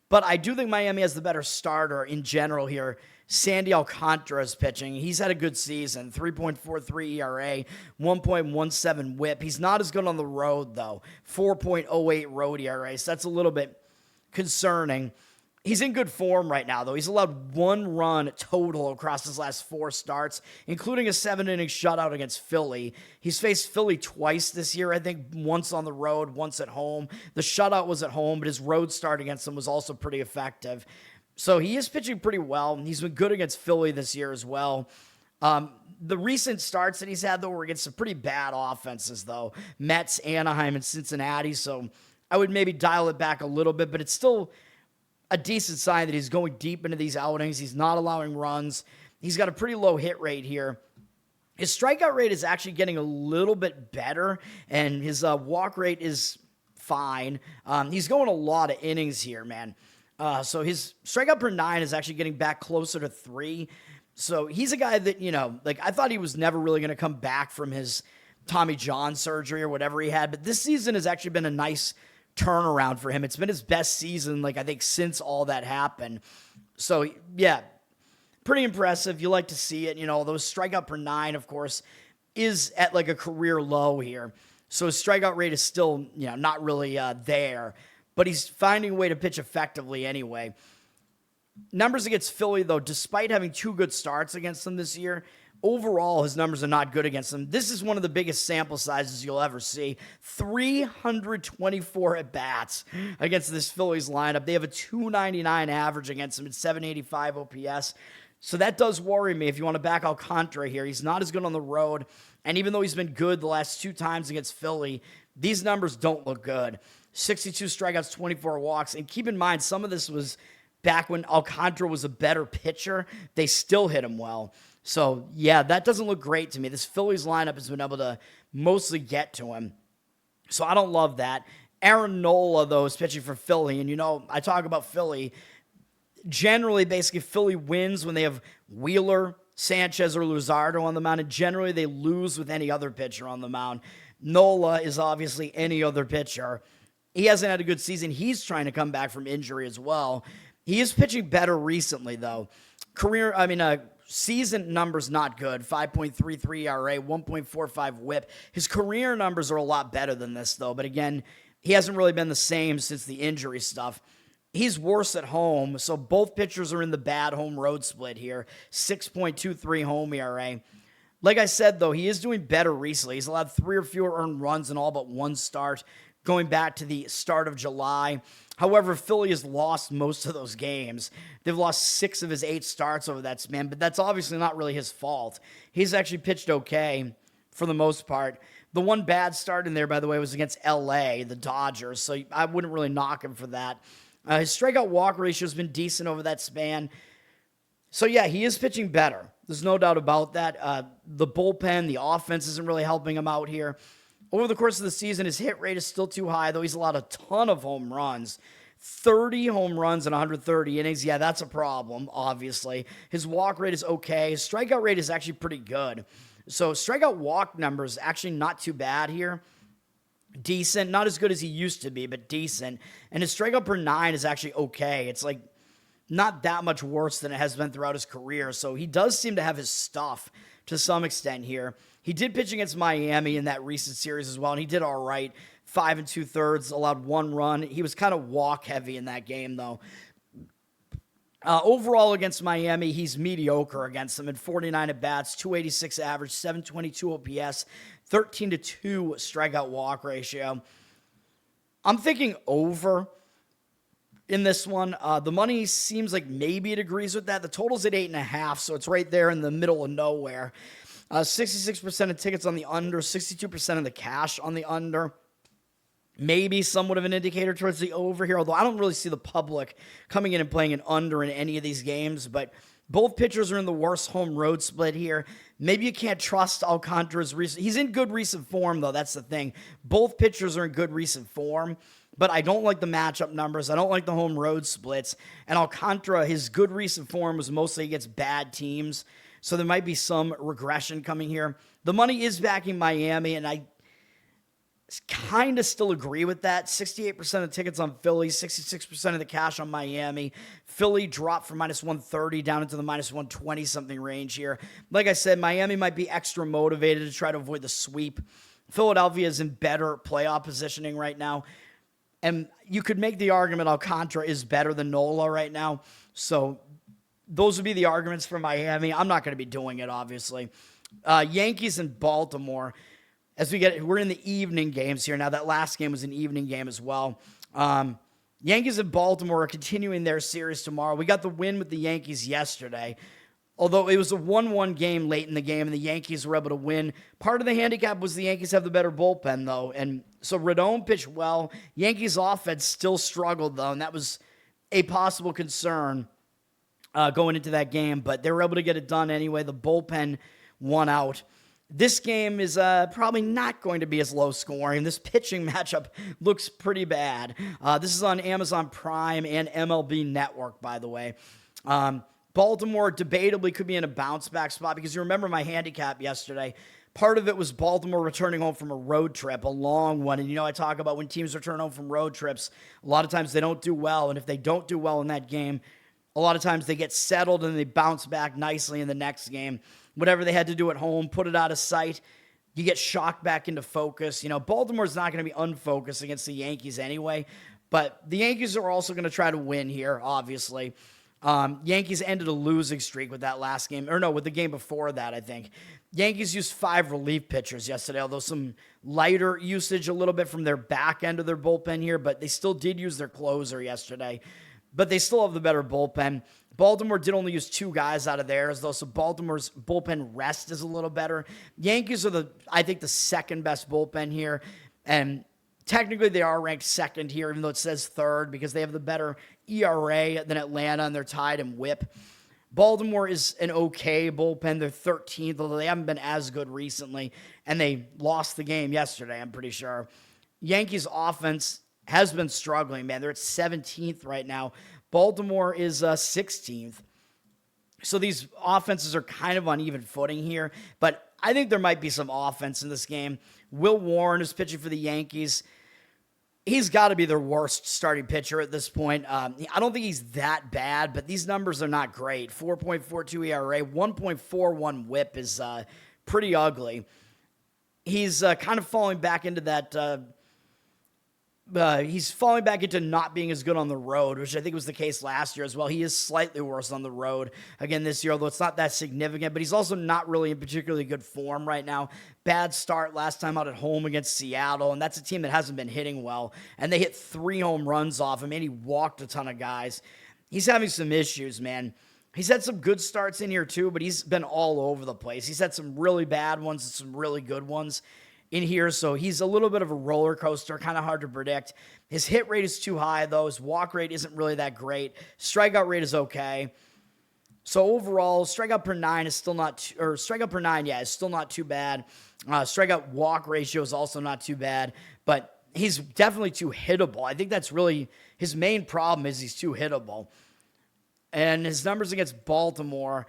but I do think Miami has the better starter in general here. Sandy Alcantara is pitching. He's had a good season, 3.43 ERA, 1.17 whip. He's not as good on the road, though, 4.08 road ERA, so that's a little bit concerning. He's in good form right now, though. He's allowed 1 run total across his last 4 starts, including a 7-inning shutout against Philly. He's faced Philly twice this year, I think once on the road, once at home. The shutout was at home, but his road start against them was also pretty effective. So he is pitching pretty well. He's been good against Philly this year as well. The recent starts that he's had, though, were against some pretty bad offenses, though. Mets, Anaheim, and Cincinnati. So I would maybe dial it back a little bit, but it's still a decent sign that he's going deep into these outings. He's not allowing runs. He's got a pretty low hit rate here. His strikeout rate is actually getting a little bit better, and his walk rate is fine. He's going a lot of innings here, man. So his strikeout per 9 is actually getting back closer to 3. So he's a guy that, I thought he was never really going to come back from his Tommy John surgery or whatever he had, but this season has actually been a nice turnaround for him. It's been his best season, I think, since all that happened. So, yeah, pretty impressive. You like to see it. Those strikeout per 9, of course, is at a career low here. So his strikeout rate is still, not really there, but he's finding a way to pitch effectively anyway. Numbers against Philly, though, despite having 2 good starts against them this year, overall, his numbers are not good against them. This is one of the biggest sample sizes you'll ever see. 324 at-bats against this Phillies lineup. They have a 299 average against them at 785 OPS. So that does worry me if you want to back Alcantara here. He's not as good on the road. And even though he's been good the last 2 times against Philly, these numbers don't look good. 62 strikeouts, 24 walks. And keep in mind, some of this was back when Alcantara was a better pitcher. They still hit him well. So, yeah, that doesn't look great to me. This Phillies lineup has been able to mostly get to him. So I don't love that. Aaron Nola, though, is pitching for Philly. And, I talk about Philly. Generally, basically, Philly wins when they have Wheeler, Sanchez, or Luzardo on the mound. And generally, they lose with any other pitcher on the mound. Nola is obviously any other pitcher. He hasn't had a good season. He's trying to come back from injury as well. He is pitching better recently, though. Season numbers not good. 5.33 ERA, 1.45 whip. His career numbers are a lot better than this, though. But again, he hasn't really been the same since the injury stuff. He's worse at home, so both pitchers are in the bad home-road split here. 6.23 home ERA. Like I said, though, he is doing better recently. He's allowed 3 or fewer earned runs in all but 1 start, going back to the start of July. However, Philly has lost most of those games. They've lost 6 of his 8 starts over that span, but that's obviously not really his fault. He's actually pitched okay for the most part. The one bad start in there, by the way, was against LA, the Dodgers, so I wouldn't really knock him for that. His strikeout walk ratio has been decent over that span. So, yeah, he is pitching better. There's no doubt about that. The bullpen, the offense isn't really helping him out here. Over the course of the season, his hit rate is still too high, though he's allowed a ton of home runs. 30 home runs in 130 innings. Yeah, that's a problem, obviously. His walk rate is okay. His strikeout rate is actually pretty good. So strikeout walk numbers actually not too bad here. Decent. Not as good as he used to be, but decent. And his strikeout per 9 is actually okay. It's not that much worse than it has been throughout his career. So he does seem to have his stuff to some extent here. He did pitch against Miami in that recent series as well, and he did all right. 5 2/3, allowed 1 run. He was kind of walk heavy in that game, though. Overall against Miami, he's mediocre against them in 49 at-bats, 286 average, 722 OPS, 13-2 strikeout walk ratio. I'm thinking over in this one. The money seems like maybe it agrees with that. The total's at 8.5, so it's right there in the middle of nowhere. 66% of tickets on the under, 62% of the cash on the under. Maybe somewhat of an indicator towards the over here, although I don't really see the public coming in and playing an under in any of these games, but both pitchers are in the worst home road split here. Maybe you can't trust Alcantara's recent. He's in good recent form, though. That's the thing. Both pitchers are in good recent form, but I don't like the matchup numbers. I don't like the home road splits. And Alcantara, his good recent form was mostly against bad teams, so there might be some regression coming here. The money is backing Miami, and kind of still agree with that. 68% of tickets on Philly, 66% of the cash on Miami. Philly dropped from -130 down into the -120 something range here. Like I said, Miami might be extra motivated to try to avoid the sweep. Philadelphia is in better playoff positioning right now. And you could make the argument Alcantara is better than Nola right now. So those would be the arguments for Miami. I'm not going to be doing it, obviously. Yankees and Baltimore. We're in the evening games here. Now, that last game was an evening game as well. Yankees and Baltimore are continuing their series tomorrow. We got the win with the Yankees yesterday, although it was a 1-1 game late in the game, and the Yankees were able to win. Part of the handicap was the Yankees have the better bullpen, though, and so Rodon pitched well. Yankees offense still struggled, though, and that was a possible concern going into that game, but they were able to get it done anyway. The bullpen won out. This game is probably not going to be as low scoring. This pitching matchup looks pretty bad. This is on Amazon Prime and MLB Network, by the way. Baltimore debatably could be in a bounce back spot because you remember my handicap yesterday. Part of it was Baltimore returning home from a road trip, a long one. And, I talk about when teams return home from road trips, a lot of times they don't do well. And if they don't do well in that game, a lot of times they get settled and they bounce back nicely in the next game. Whatever they had to do at home, put it out of sight. You get shocked back into focus. Baltimore's not going to be unfocused against the Yankees anyway, but the Yankees are also going to try to win here, obviously. Yankees ended a losing streak with that last game, with the game before that, I think. Yankees used 5 relief pitchers yesterday, although some lighter usage a little bit from their back end of their bullpen here, but they still did use their closer yesterday. But they still have the better bullpen. Baltimore did only use 2 guys out of theirs, though, so Baltimore's bullpen rest is a little better. Yankees are I think the second best bullpen here, and technically they are ranked second here, even though it says third, because they have the better ERA than Atlanta, and they're tied in WHIP. Baltimore is an okay bullpen. They're 13th, although they haven't been as good recently, and they lost the game yesterday, I'm pretty sure. Yankees offense has been struggling, man. They're at 17th right now. Baltimore is 16th. So these offenses are kind of on even footing here, but I think there might be some offense in this game. Will Warren is pitching for the Yankees. He's got to be their worst starting pitcher at this point. I don't think he's that bad, but these numbers are not great. 4.42 ERA, 1.41 WHIP is pretty ugly. He's kind of falling back into that he's falling back into not being as good on the road, which I think was the case last year as well. He is slightly worse on the road again this year, although it's not that significant, but he's also not really in particularly good form right now. Bad start last time out at home against Seattle, and that's a team that hasn't been hitting well, and they hit 3 home runs off him, and he walked a ton of guys. He's having some issues, man. He's had some good starts in here too, but he's been all over the place. He's had some really bad ones and some really good ones in here, so he's a little bit of a roller coaster, kind of hard to predict. His hit rate is too high, though. His walk rate isn't really that great. Strikeout rate is okay. So overall, strikeout per 9 is still not, strikeout per 9, is still not too bad. Strikeout walk ratio is also not too bad, but he's definitely too hittable. I think that's really his main problem is he's too hittable. And his numbers against Baltimore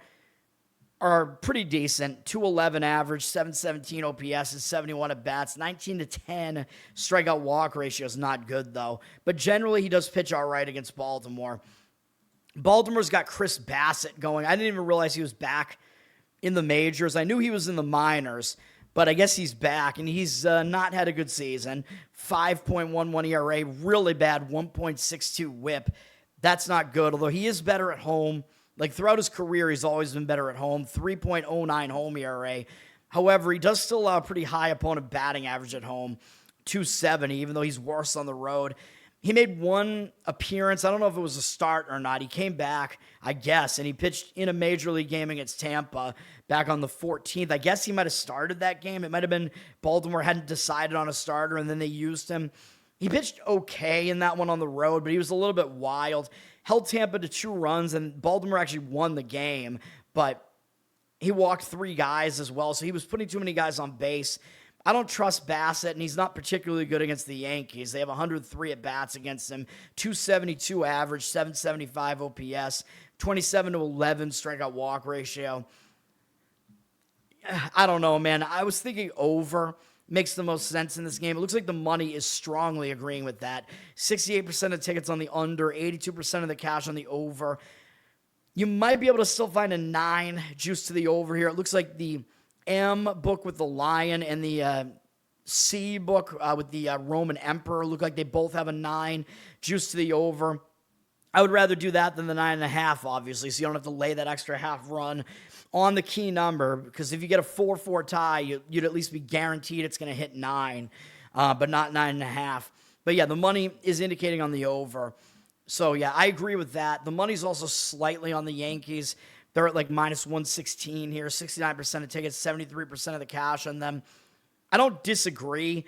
are pretty decent. 211 average, 717 OPS, and 71 at bats. 19-10 strikeout walk ratio is not good, though. But generally, he does pitch all right against Baltimore. Baltimore's got Chris Bassitt going. I didn't even realize he was back in the majors. I knew he was in the minors, but I guess he's back, and he's not had a good season. 5.11 ERA, really bad, 1.62 WHIP. That's not good, although he is better at home. Like, throughout his career, he's always been better at home. 3.09 home ERA. However, he does still allow a pretty high opponent batting average at home, 270, even though he's worse on the road. He made one appearance. I don't know if it was a start or not. He came back, I guess, and he pitched in a major league game against Tampa back on the 14th. I guess he might have started that game. It might have been Baltimore hadn't decided on a starter, and then they used him. He pitched okay in that one on the road, but he was a little bit wild. Held Tampa to 2 runs, and Baltimore actually won the game, but he walked 3 guys as well, so he was putting too many guys on base. I don't trust Bassitt, and he's not particularly good against the Yankees. They have 103 at-bats against him, 272 average, 775 OPS, 27-11 strikeout walk ratio. I don't know, man. I was thinking over. makes the most sense in this game. It looks like the money is strongly agreeing with that. 68% of tickets on the under, 82% of the cash on the over. You might be able to still find a 9 juice to the over here. It looks like the M book with the lion and the C book with the Roman Emperor look like they both have a 9 juice to the over. I would rather do that than the 9.5, obviously, so you don't have to lay that extra half run on the key number, because if you get a 4-4 tie, you'd at least be guaranteed it's going to hit 9, but not 9.5. But yeah, the money is indicating on the over. So yeah, I agree with that. The money's also slightly on the Yankees. They're at like minus 116 here, 69% of tickets, 73% of the cash on them. I don't disagree.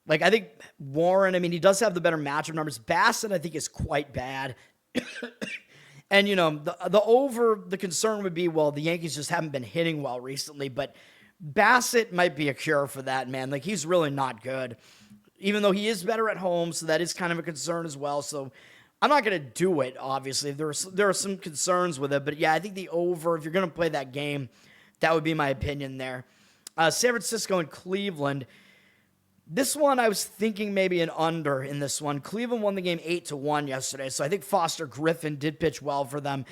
Like, I think Warren, I mean, he does have the better matchup numbers. Bassitt, I think, is quite bad. And, you know, the over, the concern would be, well, the Yankees just haven't been hitting well recently, but Bassitt might be a cure for that, man. Like, he's really not good, even though he is better at home, so that is kind of a concern as well. So I'm not going to do it, obviously. There are some concerns with it, but yeah, I think the over, if you're going to play that game, that would be my opinion there. San Francisco and Cleveland. This one, I was thinking maybe an under in this one. Cleveland won the game 8-1 yesterday, so I think Foster Griffin did pitch well for them.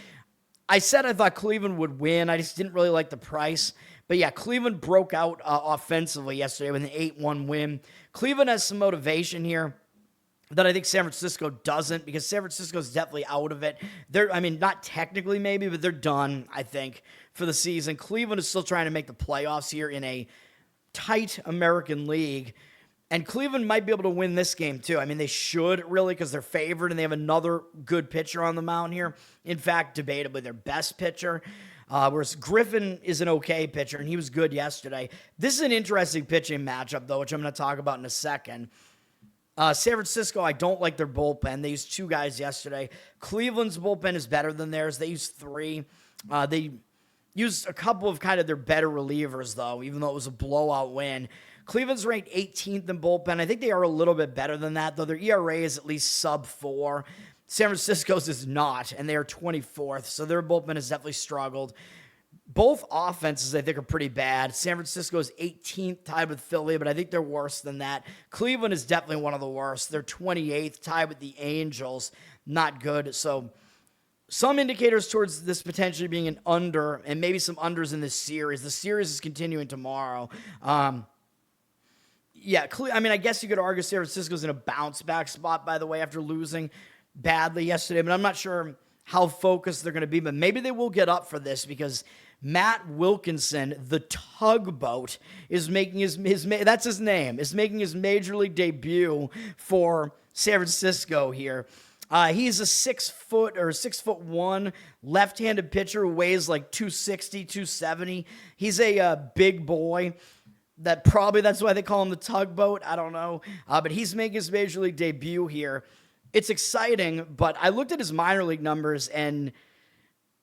I said I thought Cleveland would win. I just didn't really like the price. But yeah, Cleveland broke out offensively yesterday with an 8-1 win. Cleveland has some motivation here that I think San Francisco doesn't, because San Francisco's definitely out of it. I mean, not technically maybe, but they're done, I think, for the season. Cleveland is still trying to make the playoffs here in a tight American League. And Cleveland might be able to win this game, too. I mean, they should, really, because they're favored, and they have another good pitcher on the mound here. In fact, debatably their best pitcher. Whereas Griffin is an okay pitcher, and he was good yesterday. This is an interesting pitching matchup, though, which I'm going to talk about in a second. San Francisco, I don't like their bullpen. They used 2 guys yesterday. Cleveland's bullpen is better than theirs. They used 3. They used a couple of kind of their better relievers, though, even though it was a blowout win. Cleveland's ranked 18th in bullpen. I think they are a little bit better than that, though their ERA is at least sub-4. San Francisco's is not, and they are 24th, so their bullpen has definitely struggled. Both offenses, I think, are pretty bad. San Francisco is 18th, tied with Philly, but I think they're worse than that. Cleveland is definitely one of the worst. They're 28th, tied with the Angels. Not good. So some indicators towards this potentially being an under, and maybe some unders in this series. The series is continuing tomorrow. Yeah, I mean, I guess you could argue San Francisco's in a bounce-back spot, by the way, after losing badly yesterday, but I'm not sure how focused they're going to be, but maybe they will get up for this, because Matt Wilkinson, the tugboat, is making that's his name, is making his major league debut for San Francisco here. He's a 6'1" left-handed pitcher who weighs like 260, 270. He's a big boy. That's why they call him the tugboat. I don't know. But he's making his major league debut here. It's exciting, but I looked at his minor league numbers, and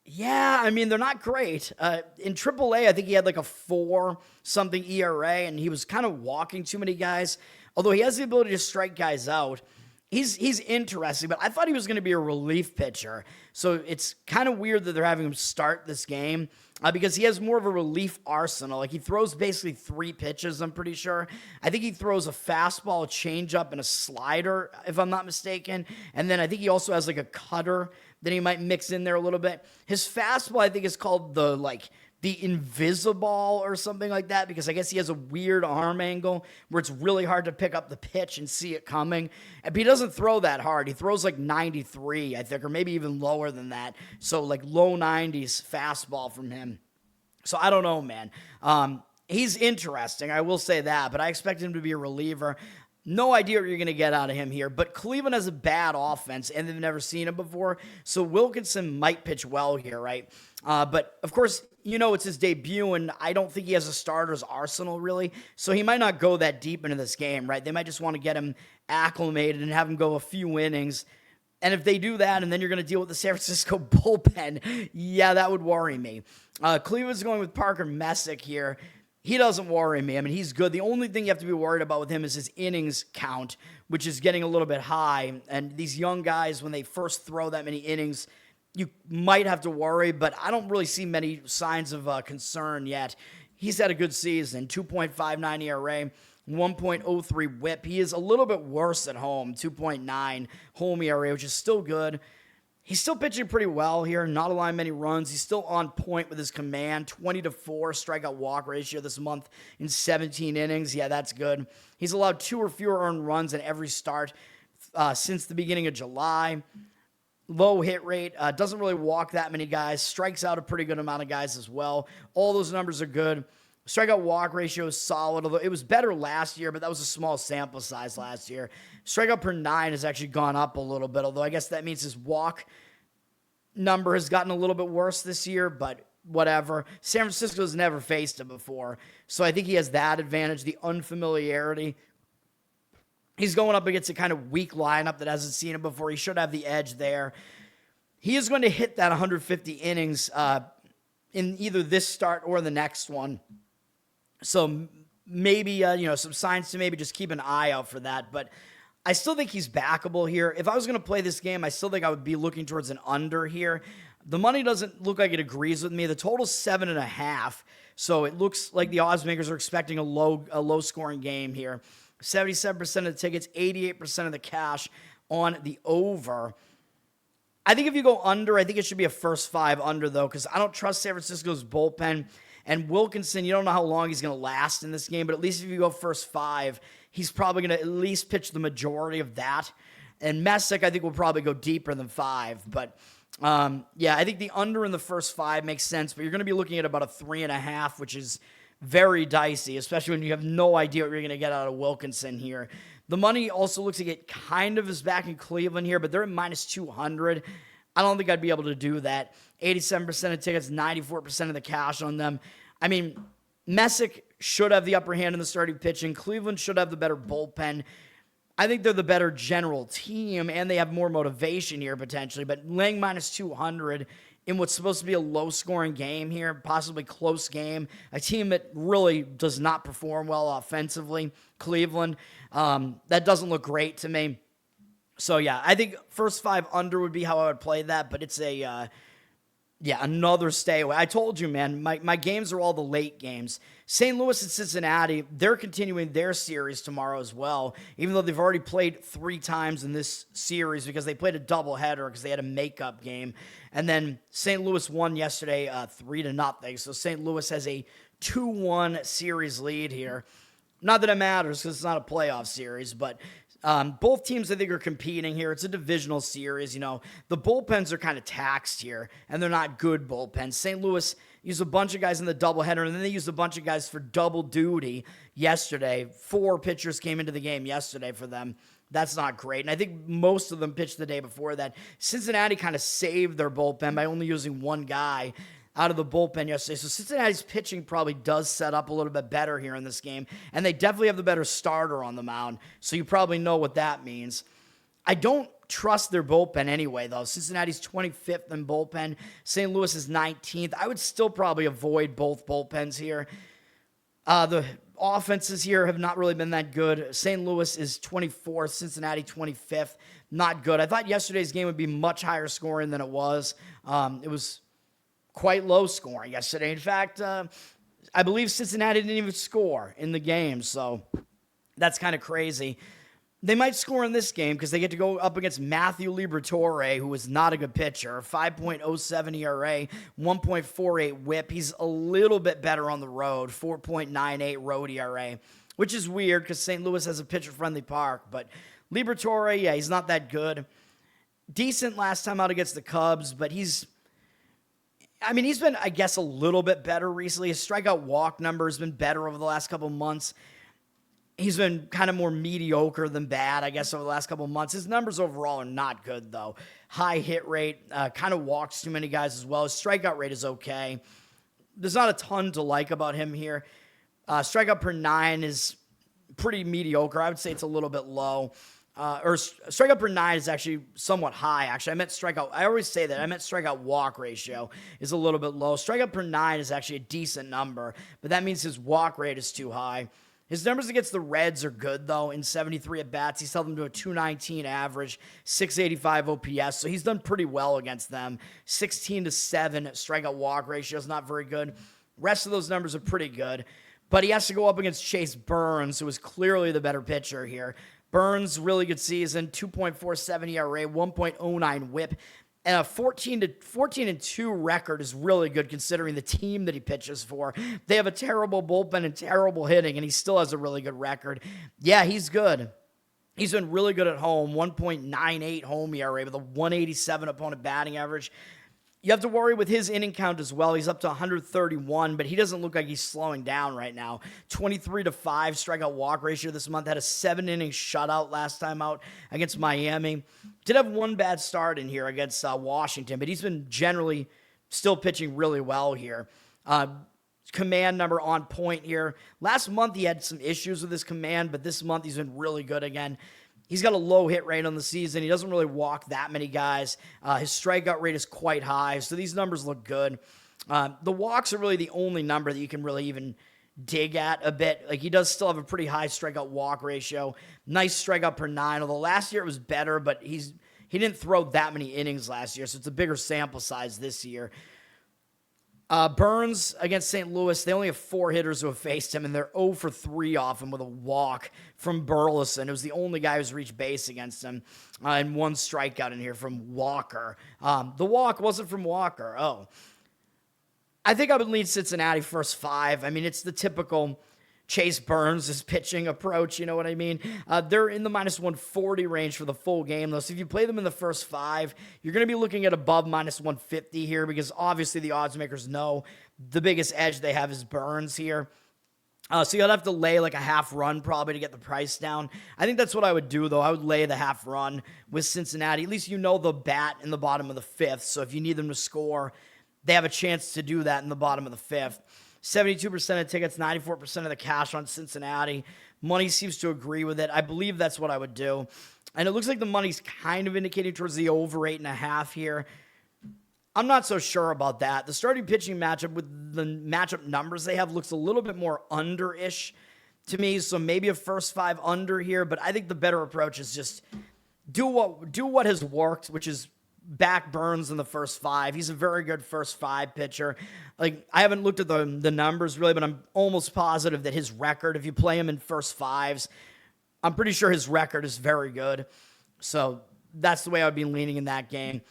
yeah, I mean, they're not great. In AAA, I think he had like a 4-something ERA, and he was kind of walking too many guys. Although he has the ability to strike guys out, he's interesting, but I thought he was going to be a relief pitcher. So it's kind of weird that they're having him start this game, because he has more of a relief arsenal. Like, he throws basically 3 pitches, I'm pretty sure. I think he throws a fastball, a changeup, and a slider, if I'm not mistaken. And then I think he also has like a cutter that he might mix in there a little bit. His fastball, I think, is called the Invisiball or something like that, because I guess he has a weird arm angle where it's really hard to pick up the pitch and see it coming. But he doesn't throw that hard. He throws like 93, I think, or maybe even lower than that. So like low 90s fastball from him. So I don't know, man. He's interesting, I will say that, but I expect him to be a reliever. No idea what you're going to get out of him here, but Cleveland has a bad offense, and they've never seen him before, so Wilkinson might pitch well here, right? But, of course, you know it's his debut, and I don't think he has a starter's arsenal, really, so he might not go that deep into this game, right? They might just want to get him acclimated and have him go a few innings, and if they do that, and then you're going to deal with the San Francisco bullpen, yeah, that would worry me. Cleveland's going with Parker Messick here. He doesn't worry me. I mean, he's good. The only thing you have to be worried about with him is his innings count, which is getting a little bit high. And these young guys, when they first throw that many innings, you might have to worry, but I don't really see many signs of concern yet. He's had a good season, 2.59 ERA, 1.03 whip. He is a little bit worse at home, 2.9 home ERA, which is still good. He's still pitching pretty well here, not allowing many runs. He's still on point with his command, 20-4 strikeout walk ratio this month in 17 innings. Yeah, that's good. He's allowed 2 or fewer earned runs in every start since the beginning of July. Low hit rate, doesn't really walk that many guys, strikes out a pretty good amount of guys as well. All those numbers are good. Strikeout walk ratio is solid, although it was better last year, but that was a small sample size last year. Strikeout per 9 has actually gone up a little bit, although I guess that means his walk number has gotten a little bit worse this year, but whatever. San Francisco's never faced him before, so I think he has that advantage, the unfamiliarity. He's going up against a kind of weak lineup that hasn't seen him before. He should have the edge there. He is going to hit that 150 innings in either this start or the next one. So maybe, some signs to maybe just keep an eye out for that. But I still think he's backable here. If I was going to play this game, I still think I would be looking towards an under here. The money doesn't look like it agrees with me. The total's 7.5. So it looks like the odds makers are expecting a low scoring game here. 77% of the tickets, 88% of the cash on the over. I think if you go under, I think it should be a first 5 under, though, because I don't trust San Francisco's bullpen. And Wilkinson, you don't know how long he's going to last in this game, but at least if you go first 5, he's probably going to at least pitch the majority of that. And Messick, I think, will probably go deeper than 5. But, I think the under in the first 5 makes sense, but you're going to be looking at about a 3.5, which is very dicey, especially when you have no idea what you're going to get out of Wilkinson here. The money also looks like it kind of is back in Cleveland here, but they're at minus 200. I don't think I'd be able to do that. 87% of tickets, 94% of the cash on them. I mean, Messick should have the upper hand in the starting pitching. Cleveland should have the better bullpen. I think they're the better general team, and they have more motivation here potentially, but laying minus 200 in what's supposed to be a low-scoring game here, possibly close game, a team that really does not perform well offensively, Cleveland, that doesn't look great to me. So, yeah, I think first 5 under would be how I would play that, but it's another stay away. I told you, man, my games are all the late games. St. Louis and Cincinnati, they're continuing their series tomorrow as well, even though they've already played 3 times in this series because they played a doubleheader because they had a makeup game. And then St. Louis won yesterday 3-0. So St. Louis has a 2-1 series lead here. Not that it matters because it's not a playoff series, but both teams, I think, are competing here. It's a divisional series. The bullpens are kind of taxed here, and they're not good bullpens. St. Louis used a bunch of guys in the doubleheader, and then they used a bunch of guys for double duty yesterday. 4 pitchers came into the game yesterday for them. That's not great. And I think most of them pitched the day before that. Cincinnati kind of saved their bullpen by only using 1 guy out of the bullpen yesterday. So Cincinnati's pitching probably does set up a little bit better here in this game. And they definitely have the better starter on the mound. So you probably know what that means. I don't trust their bullpen anyway, though. Cincinnati's 25th in bullpen. St. Louis is 19th. I would still probably avoid both bullpens here. The offenses here have not really been that good. St. Louis is 24th, Cincinnati 25th. Not good. I thought yesterday's game would be much higher scoring than it was. It was quite low scoring yesterday. In fact, I believe Cincinnati didn't even score in the game, so that's kind of crazy. They might score in this game because they get to go up against Matthew Liberatore, who is not a good pitcher. 5.07 ERA, 1.48 whip. He's a little bit better on the road, 4.98 road ERA, which is weird because St. Louis has a pitcher-friendly park. But Liberatore, yeah, he's not that good. Decent last time out against the Cubs, but he's been, I guess, a little bit better recently. His strikeout walk number has been better over the last couple months. He's been kind of more mediocre than bad, I guess, over the last couple months. His numbers overall are not good, though. High hit rate, kind of walks too many guys as well. His strikeout rate is okay. There's not a ton to like about him here. Strikeout per 9 is pretty mediocre. I would say it's a little bit low. Or strikeout per 9 is actually somewhat high. Actually, I meant strikeout. I always say that. I meant strikeout walk ratio is a little bit low. Strikeout per 9 is actually a decent number, but that means his walk rate is too high. His numbers against the Reds are good, though. In 73 at-bats, he's held them to a 219 average, 685 OPS, so he's done pretty well against them. 16-7 strikeout walk ratio is not very good. Rest of those numbers are pretty good. But he has to go up against Chase Burns, who is clearly the better pitcher here. Burns, really good season, 2.47 ERA, 1.09 WHIP, and a 14-2 record is really good considering the team that he pitches for. They have a terrible bullpen and terrible hitting, and he still has a really good record. Yeah, he's good. He's been really good at home, 1.98 home ERA with a 187 opponent batting average. You have to worry with his inning count as well. He's up to 131, but he doesn't look like he's slowing down right now. 23-5 strikeout walk ratio this month. Had a 7-inning shutout last time out against Miami. Did have one bad start in here against Washington, but he's been generally still pitching really well here. Command number on point here. Last month he had some issues with his command, but this month he's been really good again. He's got a low hit rate on the season. He doesn't really walk that many guys. His strikeout rate is quite high, so these numbers look good. The walks are really the only number that you can really even dig at a bit. Like, he does still have a pretty high strikeout walk ratio. Nice strikeout per 9, although last year it was better, but he didn't throw that many innings last year, so it's a bigger sample size this year. Burns against St. Louis, they only have 4 hitters who have faced him, and they're 0 for 3 off him with a walk from Burleson, who's the only guy who's reached base against him, and 1 strikeout in here from Walker. The walk wasn't from Walker. Oh. I think I would lead Cincinnati first 5. I mean, it's the typical Chase Burns' pitching approach, you know what I mean? They're in the minus 140 range for the full game, though. So if you play them in the first 5, you're going to be looking at above minus 150 here because obviously the odds makers know the biggest edge they have is Burns here. So you'll have to lay like a half run probably to get the price down. I think that's what I would do, though. I would lay the half run with Cincinnati. At least you know the bat in the bottom of the 5th. So if you need them to score, they have a chance to do that in the bottom of the 5th. 72% of tickets, 94% of the cash on Cincinnati. Money seems to agree with it. I believe that's what I would do. And it looks like the money's kind of indicating towards the over 8.5 here. I'm not so sure about that. The starting pitching matchup with the matchup numbers they have looks a little bit more under-ish to me. So maybe a first 5 under here. But I think the better approach is just do what has worked, which is back Burns in the first 5. He's a very good first 5 pitcher. Like, I haven't looked at the numbers really, but I'm almost positive that his record, if you play him in first 5s, I'm pretty sure his record is very good. So that's the way I would be leaning in that game.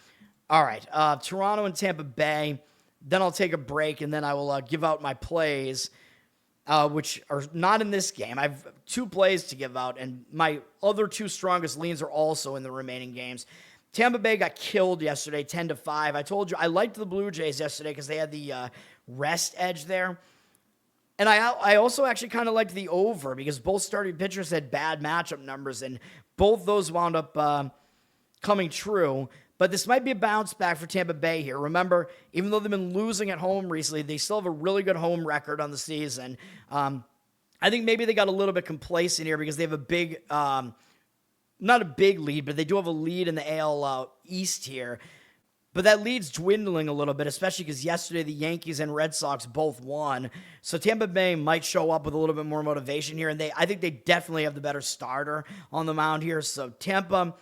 All right, Toronto and Tampa Bay. Then I'll take a break, and then I will give out my plays, which are not in this game. I have 2 plays to give out, and my other 2 strongest leans are also in the remaining games. Tampa Bay got killed yesterday, 10-5. I told you I liked the Blue Jays yesterday because they had the rest edge there. And I also actually kind of liked the over because both starting pitchers had bad matchup numbers, and both those wound up coming true. But this might be a bounce back for Tampa Bay here. Remember, even though they've been losing at home recently, they still have a really good home record on the season. I think maybe they got a little bit complacent here because they have a big... not a big lead, but they do have a lead in the AL East here. But that lead's dwindling a little bit, especially because yesterday the Yankees and Red Sox both won. So Tampa Bay might show up with a little bit more motivation here, and I think they definitely have the better starter on the mound here. So Tampa,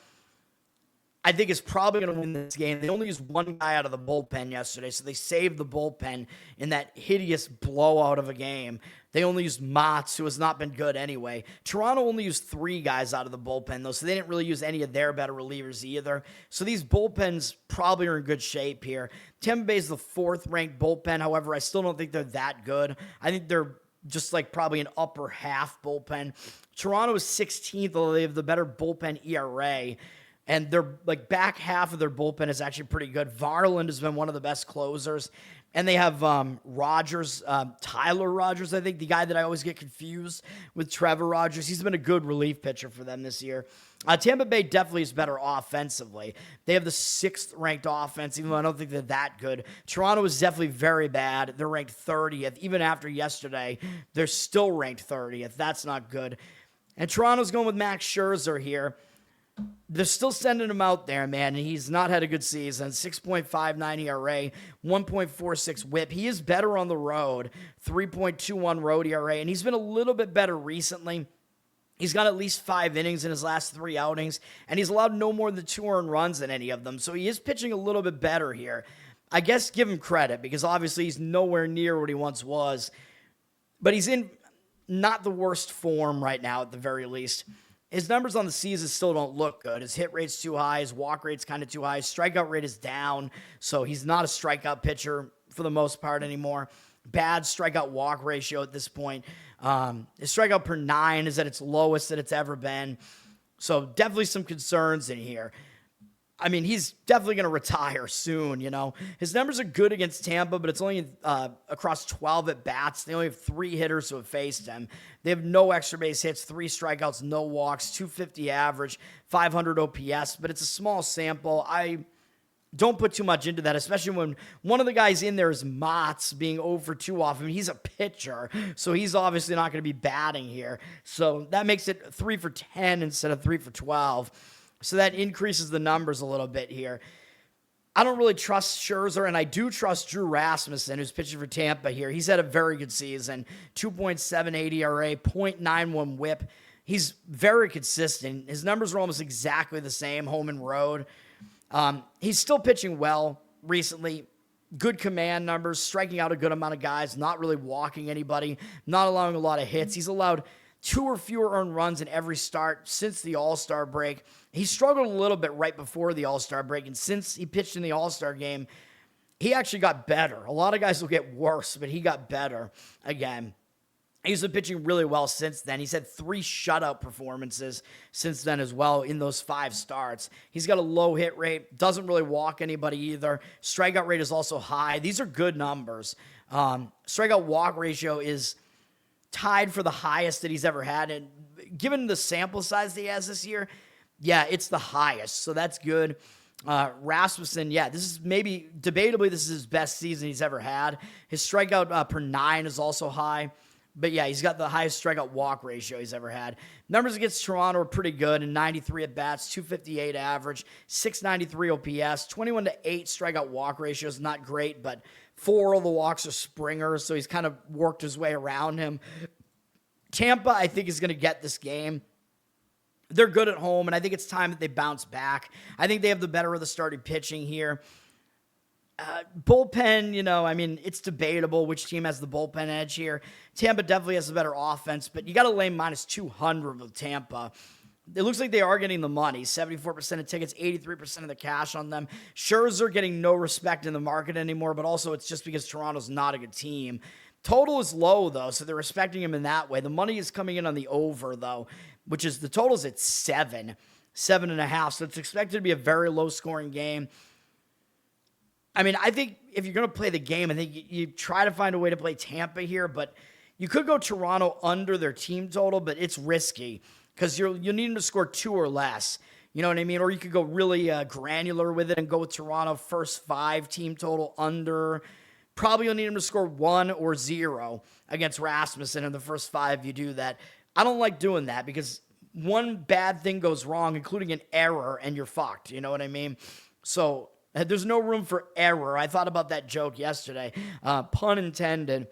I think, is probably going to win this game. They only used 1 guy out of the bullpen yesterday, so they saved the bullpen in that hideous blowout of a game. They only used Motts, who has not been good anyway. Toronto only used 3 guys out of the bullpen, though, so they didn't really use any of their better relievers either. So these bullpens probably are in good shape here. Tampa Bay is the 4th-ranked bullpen. However, I still don't think they're that good. I think they're just like probably an upper half bullpen. Toronto is 16th, although they have the better bullpen ERA. And their back half of their bullpen is actually pretty good. Varland has been one of the best closers. And they have Rogers, Tyler Rogers, I think, the guy that I always get confused with Trevor Rogers. He's been a good relief pitcher for them this year. Tampa Bay definitely is better offensively. They have the 6th-ranked offense, even though I don't think they're that good. Toronto is definitely very bad. They're ranked 30th. Even after yesterday, they're still ranked 30th. That's not good. And Toronto's going with Max Scherzer here. They're still sending him out there, man, and he's not had a good season. 6.59 ERA, 1.46 WHIP. He is better on the road, 3.21 road ERA, and he's been a little bit better recently. He's got at least 5 innings in his last 3 outings, and he's allowed no more than 2 earned runs in any of them, so he is pitching a little bit better here. I guess give him credit, because obviously he's nowhere near what he once was, but he's in... not the worst form right now at the very least. His numbers on the season still don't look good. His hit rate's too high. His walk rate's kind of too high. His strikeout rate is down, so he's not a strikeout pitcher for the most part anymore. Bad strikeout walk ratio at this point. His strikeout per 9 is at its lowest that it's ever been. So definitely some concerns in here. I mean, he's definitely going to retire soon, you know. His numbers are good against Tampa, but it's only across 12 at-bats. They only have 3 hitters who have faced him. They have no extra base hits, 3 strikeouts, no walks, 250 average, 500 OPS, but it's a small sample. I don't put too much into that, especially when one of the guys in there is Mott's being 0 for 2 off him. He's a pitcher, so he's obviously not going to be batting here. So that makes it 3 for 10 instead of 3 for 12. So that increases the numbers a little bit here. I don't really trust Scherzer, and I do trust Drew Rasmussen, who's pitching for Tampa here. He's had a very good season, 2.78 ERA, 0.91 whip. He's very consistent. His numbers are almost exactly the same, home and road. He's still pitching well recently. Good command numbers, striking out a good amount of guys, not really walking anybody, not allowing a lot of hits. He's allowed 2 or fewer earned runs in every start since the All-Star break. He struggled a little bit right before the All-Star break, and since he pitched in the All-Star game, he actually got better. A lot of guys will get worse, but he got better again. He's been pitching really well since then. He's had 3 shutout performances since then as well in those 5 starts. He's got a low hit rate, doesn't really walk anybody either. Strikeout rate is also high. These are good numbers. Strikeout walk ratio is tied for the highest that he's ever had. And given the sample size that he has this year, yeah, it's the highest. So that's good. Rasmussen, yeah, this is maybe, debatably, this is his best season he's ever had. His strikeout per 9 is also high. But yeah, he's got the highest strikeout walk ratio he's ever had. Numbers against Toronto are pretty good. In 93 at-bats, 258 average, 693 OPS, 21-8 strikeout walk ratio is not great, but 4 of the walks are springers, so he's kind of worked his way around him. Tampa, I think, is going to get this game. They're good at home, and I think it's time that they bounce back. I think they have the better of the starting pitching here. Bullpen, you know, I mean, it's debatable which team has the bullpen edge here. Tampa definitely has a better offense, but you got to lay minus 200 with Tampa. It looks like they are getting the money. 74% of tickets, 83% of the cash on them. Scherzer getting no respect in the market anymore, but also it's just because Toronto's not a good team. Total is low, though, so they're respecting him in that way. The money is coming in on the over, though, which is the total's at 7.5, so it's expected to be a very low-scoring game. I mean, I think if you're going to play the game, I think you try to find a way to play Tampa here, but you could go Toronto under their team total, but it's risky because you'll need them to score 2 or less. You know what I mean? Or you could go really granular with it and go with Toronto first 5 team total under. Probably you'll need them to score 1 or 0 against Rasmussen in the first 5 if you do that. I don't like doing that because one bad thing goes wrong, including an error, and you're fucked. You know what I mean? So there's no room for error. I thought about that joke yesterday. Pun intended.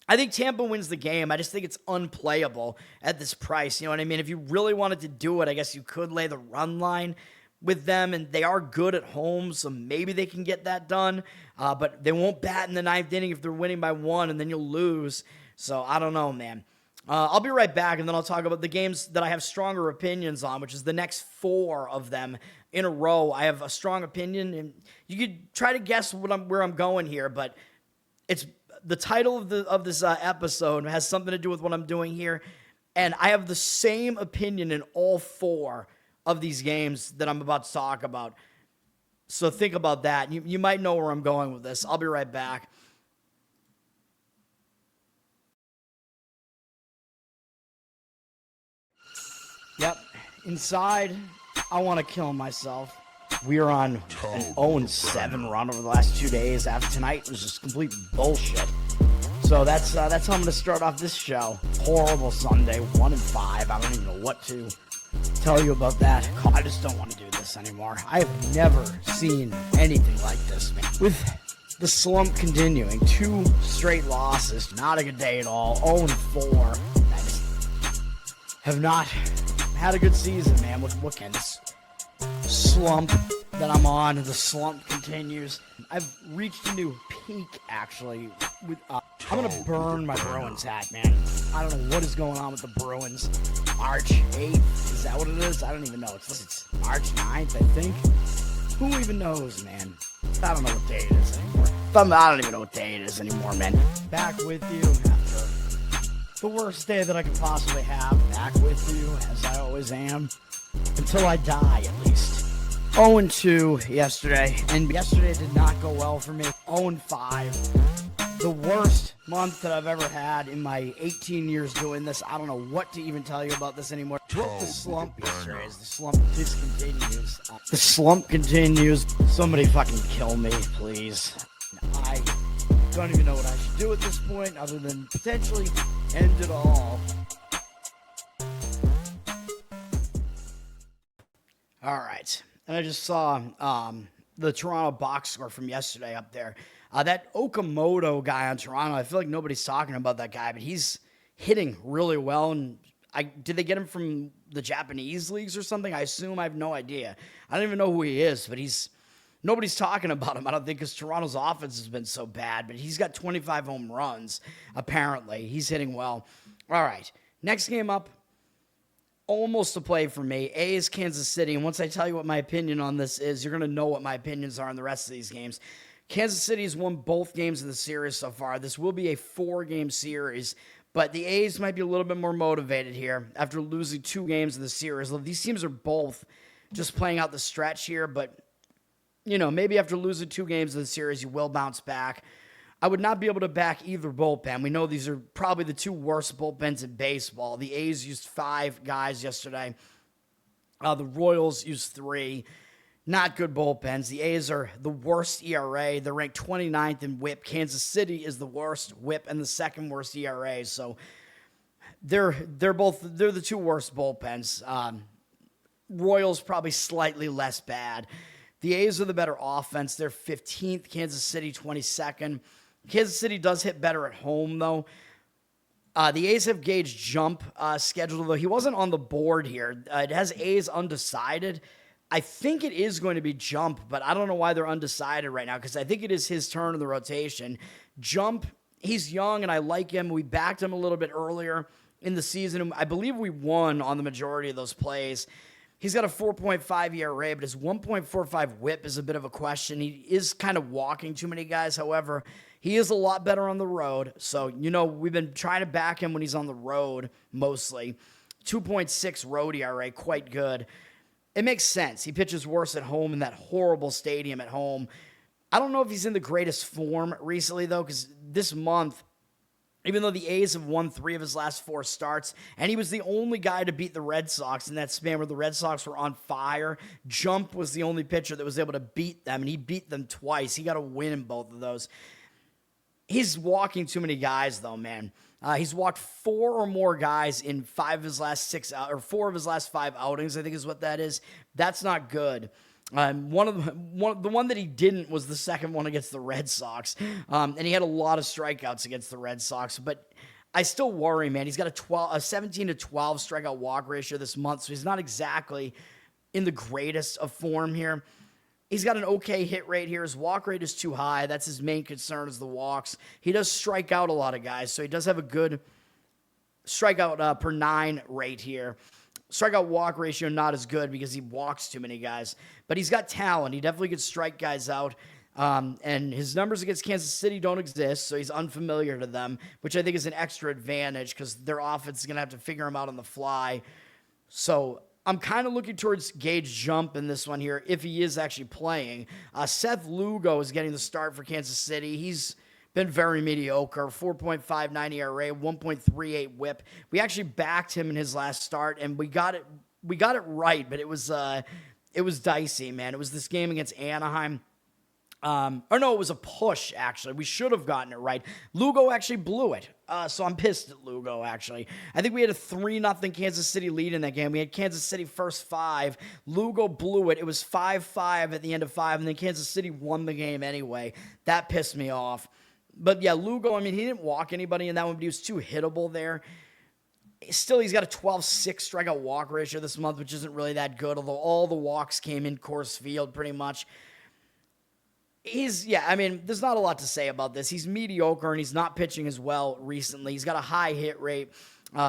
I think Tampa wins the game. I just think it's unplayable at this price. You know what I mean? If you really wanted to do it, I guess you could lay the run line with them, and they are good at home, so maybe they can get that done. But they won't bat in the 9th inning if they're winning by 1, and then you'll lose. So I don't know, man. I'll be right back, and then I'll talk about the games that I have stronger opinions on, which is the next 4 of them in a row. I have a strong opinion, and you could try to guess where I'm going here, but it's the title of this episode has something to do with what I'm doing here, and I have the same opinion in all 4 of these games that I'm about to talk about. So think about that. You might know where I'm going with this. I'll be right back. Yep. Inside, I want to kill myself. We are on an 0-7 run over the last 2 days. After tonight, it was just complete bullshit. So that's how I'm going to start off this show. Horrible Sunday, 1-5. I don't even know what to tell you about that. I just don't want to do this anymore. I have never seen anything like this, man. With the slump continuing, 2 straight losses, not a good day at all. 0-4. I just have not had a good season, man. What can this slump that I'm on. The slump continues. I've reached a new peak, actually. I'm going to burn my Bruins hat, man. I don't know what is going on with the Bruins. March 8th, is that what it is? I don't even know. It's March 9th, I think. Who even knows, man? I don't know what day it is anymore. I don't even know what day it is anymore, man. Back with you after the worst day that I could possibly have. Back with you, as I always am. Until I die, at least. 0-2 yesterday, and yesterday did not go well for me. 0-5. The worst month that I've ever had in my 18 years doing this. I don't know what to even tell you about this anymore. Broke the slump yesterday as the slump discontinues. The slump continues. Somebody fucking kill me, please. I don't even know what I should do at this point other than potentially end it all. All right. And I just saw the Toronto box score from yesterday up there. That Okamoto guy on Toronto, I feel like nobody's talking about that guy, but he's hitting really well. And did they get him from the Japanese leagues or something? I assume. I have no idea. I don't even know who he is, but nobody's talking about him, I don't think, because Toronto's offense has been so bad. But he's got 25 home runs, apparently. He's hitting well. All right. Next game up. Almost a play for me. A's Kansas City. And once I tell you what my opinion on this is, you're going to know what my opinions are on the rest of these games. Kansas City has won both games of the series so far. This will be a 4-game series, but the A's might be a little bit more motivated here after losing 2 games of the series. These teams are both just playing out the stretch here, but, maybe after losing 2 games of the series, you will bounce back. I would not be able to back either bullpen. We know these are probably the 2 worst bullpens in baseball. The A's used 5 guys yesterday. The Royals used 3. Not good bullpens. The A's are the worst ERA. They're ranked 29th in WHIP. Kansas City is the worst WHIP and the second worst ERA. So they're the 2 worst bullpens. Royals probably slightly less bad. The A's are the better offense. They're 15th. Kansas City 22nd. Kansas City does hit better at home, though. The A's have Gage Jump scheduled, though he wasn't on the board here. It has A's undecided. I think it is going to be Jump, but I don't know why they're undecided right now because I think it is his turn in the rotation. Jump, he's young, and I like him. We backed him a little bit earlier in the season. I believe we won on the majority of those plays. He's got a 4.5 ERA, but his 1.45 WHIP is a bit of a question. He is kind of walking too many guys. However, he is a lot better on the road. So, we've been trying to back him when he's on the road mostly. 2.6 road ERA, quite good. It makes sense. He pitches worse at home in that horrible stadium at home. I don't know if he's in the greatest form recently, though, because this month, even though the A's have won 3 of his last 4 starts, and he was the only guy to beat the Red Sox in that span where the Red Sox were on fire, Jump was the only pitcher that was able to beat them, and he beat them twice. He got a win in both of those. He's walking too many guys, though, man. He's walked 4 or more guys in 5 of his last 6 or 4 of his last 5 outings, I think is what that is. That's not good. The one that he didn't was the second one against the Red Sox, and he had a lot of strikeouts against the Red Sox. But I still worry, man. He's got a 17 to 12 strikeout walk ratio this month, so he's not exactly in the greatest of form here. He's got an okay hit rate here. His walk rate is too high. That's his main concern is the walks. He does strike out a lot of guys, so he does have a good strikeout per 9 rate here. Strikeout walk ratio not as good because he walks too many guys. But he's got talent. He definitely could strike guys out. And his numbers against Kansas City don't exist, so he's unfamiliar to them, which I think is an extra advantage because their offense is going to have to figure him out on the fly. So I'm kind of looking towards Gage Jump in this one here, if he is actually playing. Seth Lugo is getting the start for Kansas City. He's been very mediocre, 4.59 ERA, 1.38 WHIP. We actually backed him in his last start, and we got it right, but it was dicey, man. It was this game against Anaheim. Or no, it was a push, actually. We should have gotten it right. Lugo actually blew it. So I'm pissed at Lugo, actually. I think we had a 3-0 Kansas City lead in that game. We had Kansas City first 5. Lugo blew it. It was 5-5 at the end of 5, and then Kansas City won the game anyway. That pissed me off. But yeah, Lugo, I mean, he didn't walk anybody in that one, but he was too hittable there. Still, he's got a 12-6 strikeout walk ratio this month, which isn't really that good, although all the walks came in Coors Field pretty much. There's not a lot to say about this. He's mediocre, and he's not pitching as well recently. He's got a high hit rate.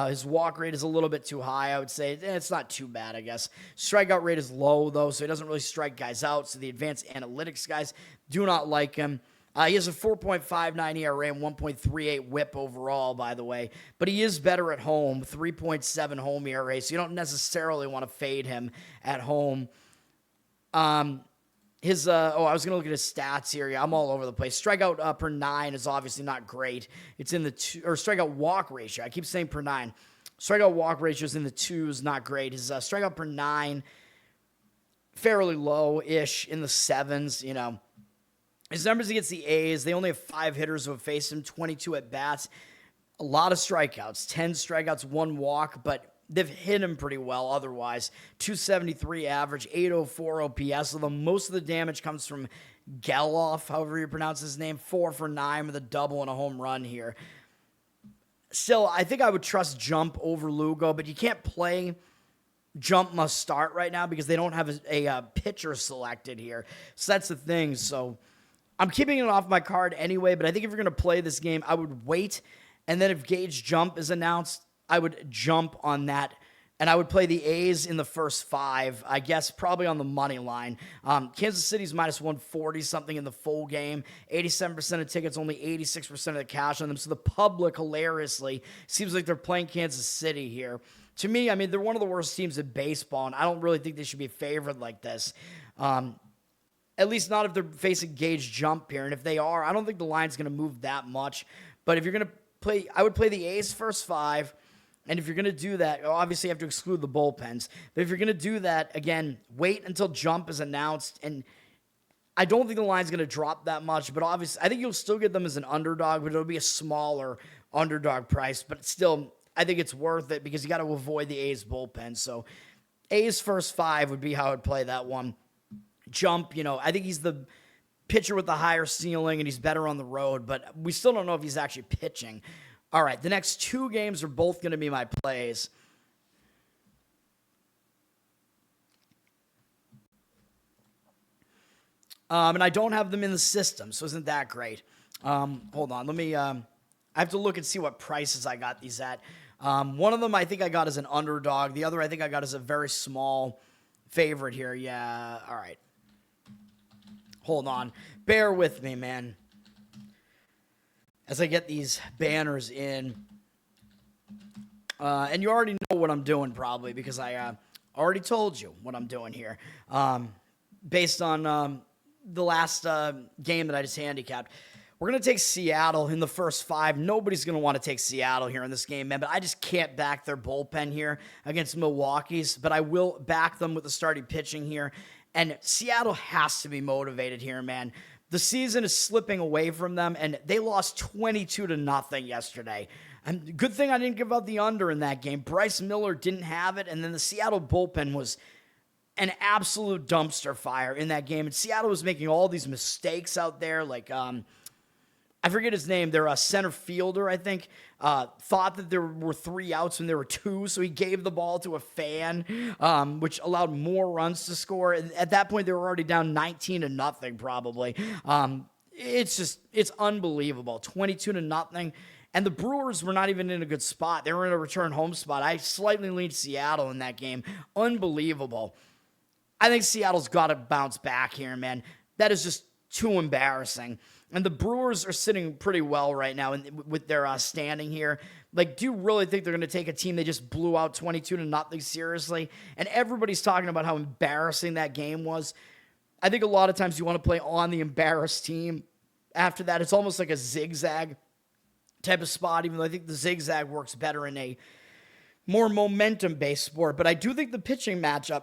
His walk rate is a little bit too high, I would say. It's not too bad, I guess. Strikeout rate is low, though, so he doesn't really strike guys out, so the advanced analytics guys do not like him. He has a 4.59 ERA and 1.38 whip overall, by the way. But he is better at home, 3.7 home ERA, so you don't necessarily want to fade him at home. I was going to look at his stats here. Yeah, I'm all over the place. Strikeout per 9 is obviously not great. It's in the strikeout walk ratio. I keep saying per 9. Strikeout walk ratio is in the 2s, not great. His strikeout per 9, fairly low-ish, in the 7s, His numbers against the A's, they only have 5 hitters who have faced him, 22 at-bats. A lot of strikeouts, 10 strikeouts, 1 walk, but they've hit him pretty well otherwise. 273 average, 804 OPS, although most of the damage comes from Geloff, however you pronounce his name, 4 for 9 with a double and a home run here. Still, I think I would trust Jump over Lugo, but you can't play Jump must start right now because they don't have a pitcher selected here. So that's the thing, so I'm keeping it off my card anyway, but I think if you're going to play this game, I would wait, and then if Gage Jump is announced, I would jump on that, and I would play the A's in the first 5, I guess probably on the money line. Kansas City's minus 140-something in the full game, 87% of tickets, only 86% of the cash on them, so the public, hilariously, seems like they're playing Kansas City here. To me, they're one of the worst teams in baseball, and I don't really think they should be favored like this. At least not if they're facing Gage Jump here. And if they are, I don't think the line's going to move that much. But if you're going to play, I would play the A's first 5. And if you're going to do that, obviously you have to exclude the bullpens. But if you're going to do that, again, wait until Jump is announced. And I don't think the line's going to drop that much. But obviously, I think you'll still get them as an underdog, but it'll be a smaller underdog price. But still, I think it's worth it because you got to avoid the A's bullpen. So A's first 5 would be how I'd play that one. Jump, I think he's the pitcher with the higher ceiling and he's better on the road, but we still don't know if he's actually pitching. All right, the next 2 games are both going to be my plays. And I don't have them in the system, so isn't that great? Hold on, let me, I have to look and see what prices I got these at. One of them I think I got as an underdog. The other I think I got as a very small favorite here. Yeah, all right. Hold on. Bear with me, man, as I get these banners in. And you already know what I'm doing probably because I already told you what I'm doing here. Based on the last game that I just handicapped. We're going to take Seattle in the first 5. Nobody's going to want to take Seattle here in this game, man, but I just can't back their bullpen here against Milwaukee's, but I will back them with the starting pitching here. And Seattle has to be motivated here, man. The season is slipping away from them, and they lost 22-0 yesterday. And good thing I didn't give out the under in that game. Bryce Miller didn't have it, and then the Seattle bullpen was an absolute dumpster fire in that game. And Seattle was making all these mistakes out there, like I forget his name. They're a center fielder, I think, thought that there were 3 outs when there were 2, so he gave the ball to a fan, which allowed more runs to score. And at that point, they were already down 19-0 probably. It's unbelievable. 22-0. And the Brewers were not even in a good spot. They were in a return home spot. I slightly leaned Seattle in that game. Unbelievable. I think Seattle's got to bounce back here, man. That is just too embarrassing. And the Brewers are sitting pretty well right now with their standing here. Like, do you really think they're going to take a team they just blew out 22-0 seriously? And everybody's talking about how embarrassing that game was. I think a lot of times you want to play on the embarrassed team. After that, it's almost like a zigzag type of spot, even though I think the zigzag works better in a more momentum-based sport. But I do think the pitching matchup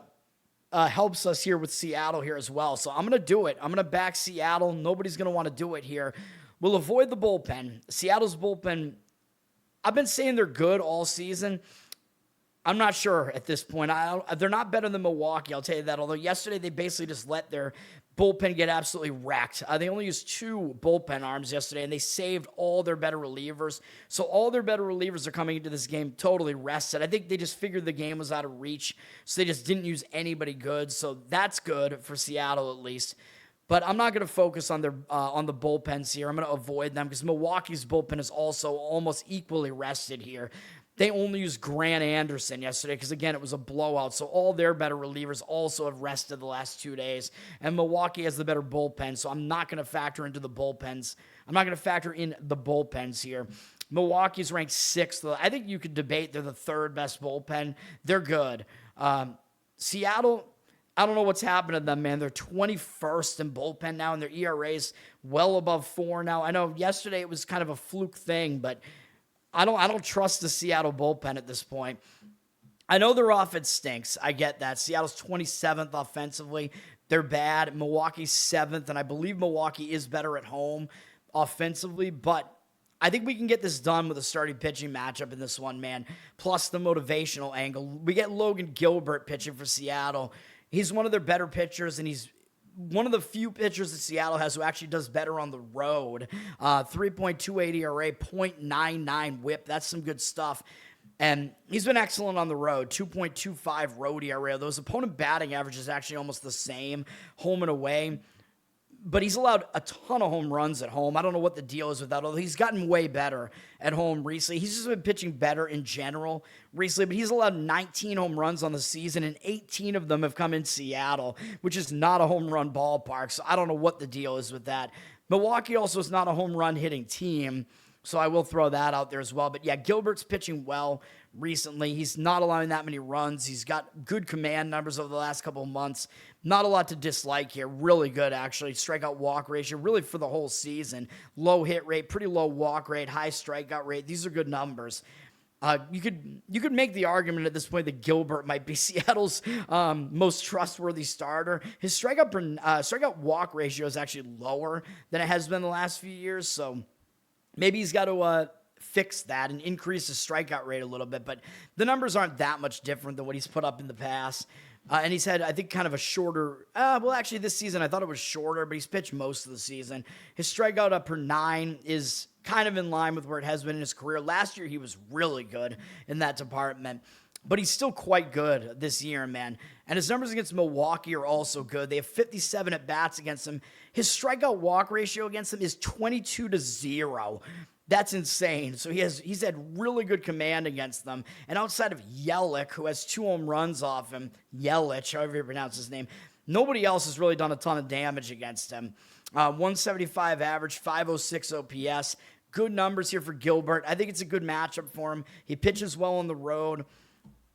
helps us here with Seattle here as well. So I'm going to do it. I'm going to back Seattle. Nobody's going to want to do it here. We'll avoid the bullpen. Seattle's bullpen, I've been saying they're good all season. I'm not sure at this point. They're not better than Milwaukee, I'll tell you that. Although yesterday they basically just let their bullpen get absolutely wrecked. They only used 2 bullpen arms yesterday, and they saved all their better relievers. So all their better relievers are coming into this game totally rested. I think they just figured the game was out of reach, so they just didn't use anybody good. So that's good for Seattle at least. But I'm not going to focus on the bullpens here. I'm going to avoid them because Milwaukee's bullpen is also almost equally rested here. They only used Grant Anderson yesterday because, again, it was a blowout. So all their better relievers also have rested the last 2 days. And Milwaukee has the better bullpen, so I'm not going to factor into the bullpens. I'm not going to factor in the bullpens here. Milwaukee's ranked 6th. I think you could debate they're the 3rd best bullpen. They're good. Seattle, I don't know what's happened to them, man. They're 21st in bullpen now, and their ERA's well above 4 now. I know yesterday it was kind of a fluke thing, but I don't trust the Seattle bullpen at this point. I know their offense stinks. I get that. Seattle's 27th offensively. They're bad. Milwaukee's 7th, and I believe Milwaukee is better at home offensively, but I think we can get this done with a starting pitching matchup in this one, man, plus the motivational angle. We get Logan Gilbert pitching for Seattle. He's one of their better pitchers, and he's one of the few pitchers that Seattle has who actually does better on the road. 3.28 ERA, 0.99 whip. That's some good stuff. And he's been excellent on the road, 2.25 road ERA. Those opponent batting average is actually almost the same, home and away. But he's allowed a ton of home runs at home. I don't know what the deal is with that, although he's gotten way better at home recently. He's just been pitching better in general recently, but he's allowed 19 home runs on the season, and 18 of them have come in Seattle, which is not a home run ballpark, so I don't know what the deal is with that. Milwaukee also is not a home run hitting team, so I will throw that out there as well. But yeah, Gilbert's pitching well recently. He's not allowing that many runs. He's got good command numbers over the last couple of months. Not a lot to dislike here. Really good, actually. Strikeout walk ratio, really for the whole season. Low hit rate, pretty low walk rate, high strikeout rate. These are good numbers. You could make the argument at this point that Gilbert might be Seattle's most trustworthy starter. His strikeout walk ratio is actually lower than it has been the last few years, so maybe he's got to fix that and increase his strikeout rate a little bit, but the numbers aren't that much different than what he's put up in the past. And he's had, I think, kind of a shorter, actually this season I thought it was shorter, but he's pitched most of the season. His strikeout up per 9 is kind of in line with where it has been in his career. Last year he was really good in that department, but he's still quite good this year, man. And his numbers against Milwaukee are also good. They have 57 at-bats against him. His strikeout walk ratio against them is 22-0. That's insane. So he's had really good command against them. And outside of Yelich, who has 2 home runs off him, Yelich, however you pronounce his name, nobody else has really done a ton of damage against him. 175 average, 506 OPS. Good numbers here for Gilbert. I think it's a good matchup for him. He pitches well on the road.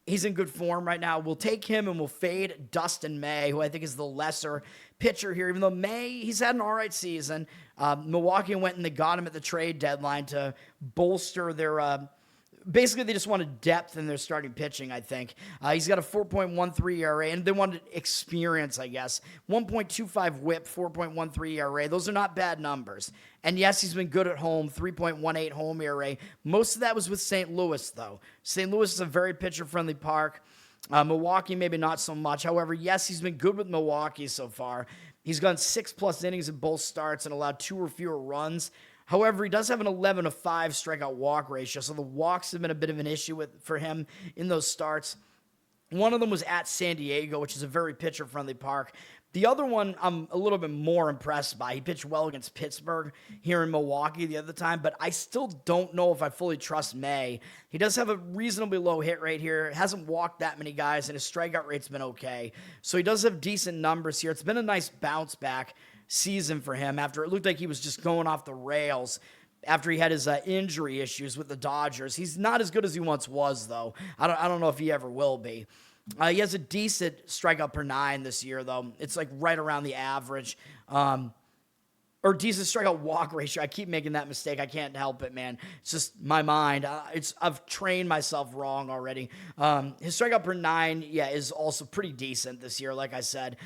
He's in good form right now. We'll take him and we'll fade Dustin May, who I think is the lesser pitcher here, even though May, he's had an all right season. Milwaukee went and they got him at the trade deadline to bolster their basically they just wanted depth in their starting pitching, I think. He's got a 4.13 ERA, and they wanted experience, I guess. 1.25 whip, 4.13 ERA. Those are not bad numbers. And yes, he's been good at home, 3.18 home ERA. Most of that was with St. Louis, though. St. Louis is a very pitcher-friendly park. Milwaukee, maybe not so much. However, yes, he's been good with Milwaukee so far. He's gone 6+ innings in both starts and allowed 2 or fewer runs. However, he does have an 11-5 strikeout walk ratio, so the walks have been a bit of an issue for him in those starts. One of them was at San Diego, which is a very pitcher-friendly park. The other one I'm a little bit more impressed by. He pitched well against Pittsburgh here in Milwaukee the other time, but I still don't know if I fully trust May. He does have a reasonably low hit rate here, hasn't walked that many guys, and his strikeout rate's been okay. So he does have decent numbers here. It's been a nice bounce back season for him after it looked like he was just going off the rails after he had his injury issues with the Dodgers. He's not as good as he once was, though. I don't know if he ever will be. He has a decent strikeout per 9 this year, though. It's like right around the average. Or decent strikeout walk ratio. I keep making that mistake. I can't help it, man. It's just my mind. I've trained myself wrong already. His strikeout per 9, is also pretty decent this year, like I said.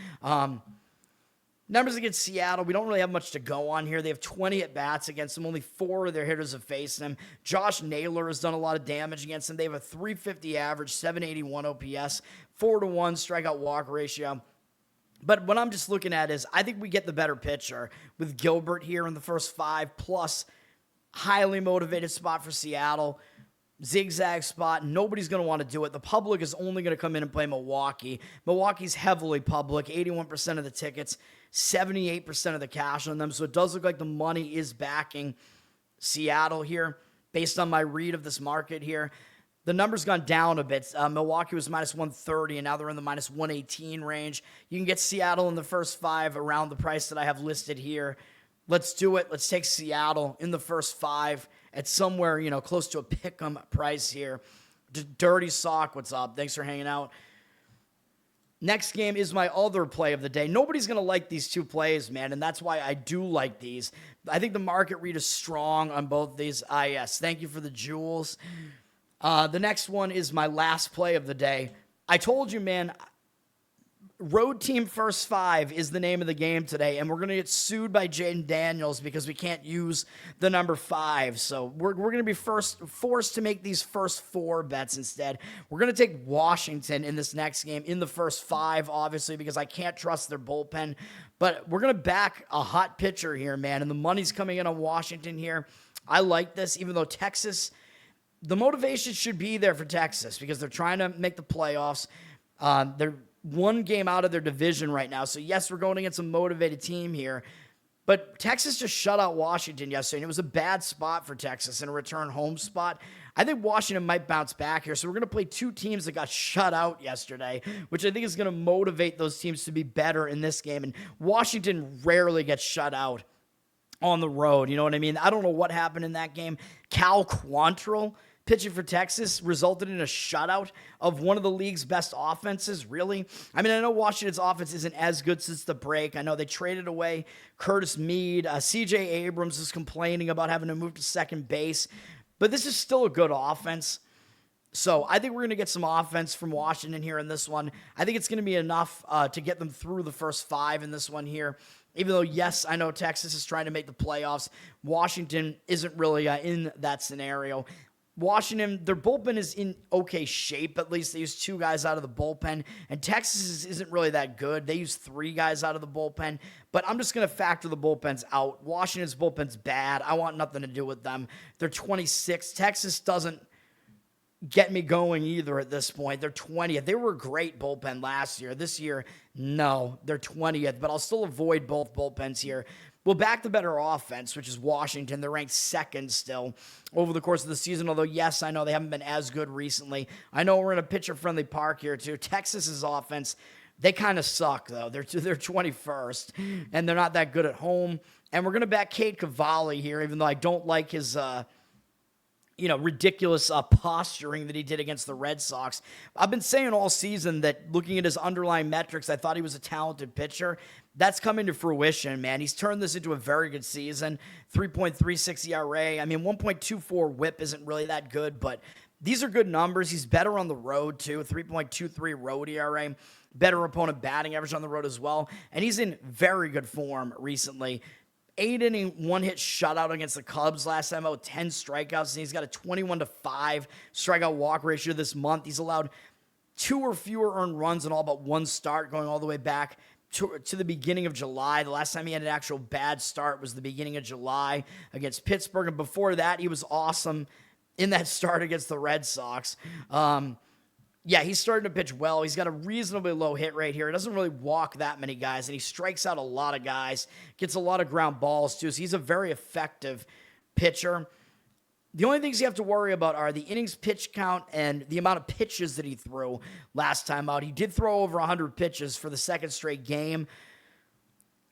Numbers against Seattle, we don't really have much to go on here. They have 20 at-bats against them. Only 4 of their hitters have faced them. Josh Naylor has done a lot of damage against them. They have a 350 average, 781 OPS, 4-1 strikeout-walk ratio. But what I'm just looking at is I think we get the better pitcher with Gilbert here in the first 5, plus highly motivated spot for Seattle. Zigzag spot. Nobody's going to want to do it. The public is only going to come in and play Milwaukee. Milwaukee's heavily public, 81% of the tickets, 78% of the cash on them. So it does look like the money is backing Seattle here based on my read of this market here. The number's gone down a bit. Milwaukee was minus 130, and now they're in the minus 118 range. You can get Seattle in the first 5 around the price that I have listed here. Let's do it. Let's take Seattle in the first 5 at somewhere, close to a pick-em price here. Dirty Sock, what's up? Thanks for hanging out. Next game is my other play of the day. Nobody's going to like these 2 plays, man, and that's why I do like these. I think the market read is strong on both these. Yes, thank you for the jewels. The next one is my last play of the day. I told you, man, road team first 5 is the name of the game today, and we're going to get sued by Jayden Daniels because we can't use the number 5. So we're going to be forced to make these first 4 bets instead. We're going to take Washington in this next game in the first 5, obviously, because I can't trust their bullpen. But we're going to back a hot pitcher here, man, and the money's coming in on Washington here. I like this, even though Texas, the motivation should be there for Texas because they're trying to make the playoffs. They're 1 game out of their division right now. So, yes, we're going against a motivated team here. But Texas just shut out Washington yesterday, and it was a bad spot for Texas in a return home spot. I think Washington might bounce back here. So, we're going to play 2 teams that got shut out yesterday, which I think is going to motivate those teams to be better in this game. And Washington rarely gets shut out on the road. You know what I mean? I don't know what happened in that game. Cal Quantrill pitching for Texas resulted in a shutout of one of the league's best offenses, really. I mean, I know Washington's offense isn't as good since the break. I know they traded away Curtis Mead. C.J. Abrams is complaining about having to move to second base. But this is still a good offense. So I think we're going to get some offense from Washington here in this one. I think it's going to be enough to get them through the first 5 in this one here. Even though, yes, I know Texas is trying to make the playoffs, Washington isn't really in that scenario. Washington, their bullpen is in okay shape, at least. They use 2 guys out of the bullpen, and Texas isn't really that good. They use 3 guys out of the bullpen, but I'm just going to factor the bullpens out. Washington's bullpen's bad. I want nothing to do with them. They're 26. Texas doesn't get me going either at this point. They're 20th. They were a great bullpen last year. This year, no, they're 20th, but I'll still avoid both bullpens here. We'll back the better offense, which is Washington. They're ranked 2nd still over the course of the season, although, yes, I know they haven't been as good recently. I know we're in a pitcher-friendly park here, too. Texas's offense, they kind of suck, though. They're 21st, and they're not that good at home. And we're going to back Cade Cavalli here, even though I don't like his ridiculous posturing that he did against the Red Sox. I've been saying all season that looking at his underlying metrics, I thought he was a talented pitcher. That's coming to fruition, man. He's turned this into a very good season. 3.36 ERA. I mean, 1.24 whip isn't really that good, but these are good numbers. He's better on the road, too. 3.23 road ERA. Better opponent batting average on the road as well. And he's in very good form recently. 8-inning, 1-hit shutout against the Cubs last time out, 10 strikeouts, and he's got a 21-5 strikeout walk ratio this month. He's allowed 2 or fewer earned runs in all but 1 start, going all the way back to the beginning of July. The last time he had an actual bad start was the beginning of July against Pittsburgh, and before that, he was awesome in that start against the Red Sox. Yeah, he's starting to pitch well. He's got a reasonably low hit rate here. He doesn't really walk that many guys, and he strikes out a lot of guys, gets a lot of ground balls, too, so he's a very effective pitcher. The only things you have to worry about are the innings pitch count and the amount of pitches that he threw last time out. He did throw over 100 pitches for the 2nd straight game.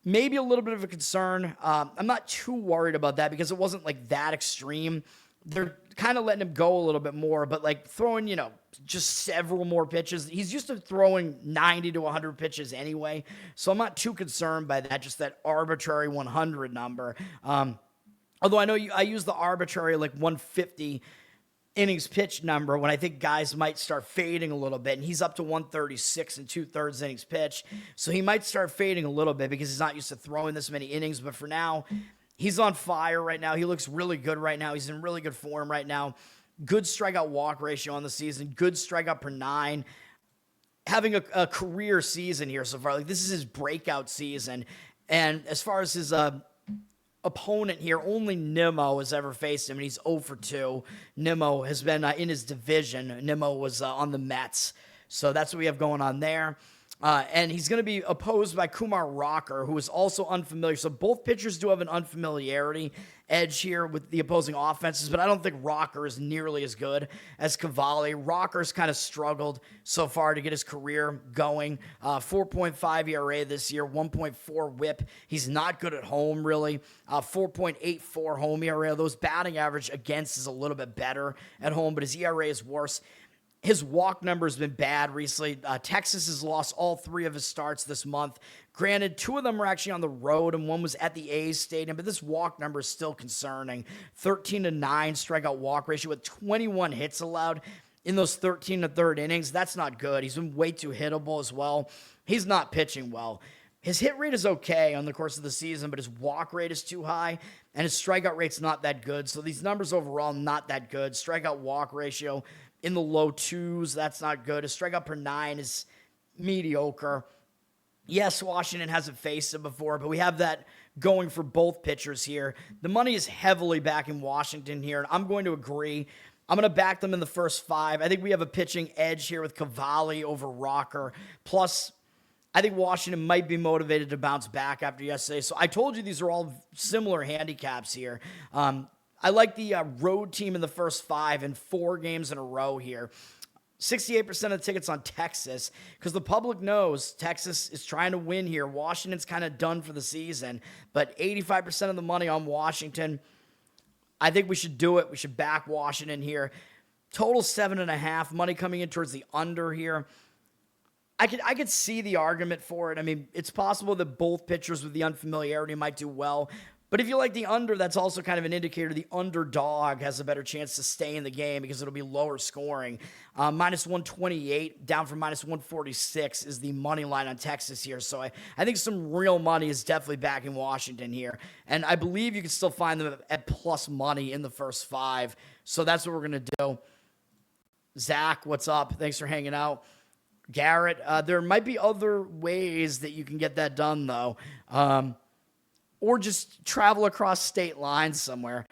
Maybe a little bit of a concern. I'm not too worried about that because it wasn't like that extreme. They're kind of letting him go a little bit more, but like throwing, just several more pitches. He's used to throwing 90 to 100 pitches anyway, so I'm not too concerned by that, just that arbitrary 100 number. Although I know I use the arbitrary like 150 innings pitched number when I think guys might start fading a little bit, and he's up to 136 and 2/3 innings pitched. So he might start fading a little bit because he's not used to throwing this many innings. But for now, he's on fire right now. He looks really good right now. He's in really good form right now. Good strikeout walk ratio on the season. Good strikeout per 9. Having a career season here so far. Like, this is his breakout season. And as far as his opponent here, only Nimmo has ever faced him, and he's 0 for 2. Nimmo has been in his division. Nimmo was on the Mets. So that's what we have going on there. And he's going to be opposed by Kumar Rocker, who is also unfamiliar. So both pitchers do have an unfamiliarity edge here with the opposing offenses, but I don't think Rocker is nearly as good as Cavalli. Rocker's kind of struggled so far to get his career going. 4.5 ERA this year, 1.4 whip. He's not good at home, really. 4.84 home ERA. Those batting average against is a little bit better at home, but his ERA is worse. His walk number has been bad recently. Texas has lost all 3 of his starts this month. Granted, 2 of them were actually on the road, and 1 was at the A's stadium, but this walk number is still concerning. 13-9 strikeout walk ratio with 21 hits allowed in those 13 1/3 innings. That's not good. He's been way too hittable as well. He's not pitching well. His hit rate is okay on the course of the season, but his walk rate is too high, and his strikeout rate's not that good. So these numbers overall, not that good. Strikeout walk ratio in the low 2s, that's not good. His strikeout per 9 is mediocre. Yes, Washington hasn't faced him before, but we have that going for both pitchers here. The money is heavily backing Washington here, and I'm going to agree. I'm going to back them in the first 5. I think we have a pitching edge here with Cavalli over Rocker. Plus, I think Washington might be motivated to bounce back after yesterday. So I told you these are all similar handicaps here. I like the road team in the first 5 in 4 games in a row here. 68% of the tickets on Texas because the public knows Texas is trying to win here. Washington's kind of done for the season, but 85% of the money on Washington. I think we should do it. We should back Washington here. Total 7.5. Money coming in towards the under here. I could see the argument for it. I mean, it's possible that both pitchers with the unfamiliarity might do well. But if you like the under, that's also kind of an indicator the underdog has a better chance to stay in the game because it'll be lower scoring. Minus 128, down from minus 146 is the money line on Texas here. So I think some real money is definitely backing Washington here. And I believe you can still find them at plus money in the first 5. So that's what we're going to do. Zach, what's up? Thanks for hanging out. Garrett, there might be other ways that you can get that done, though. Or just travel across state lines somewhere.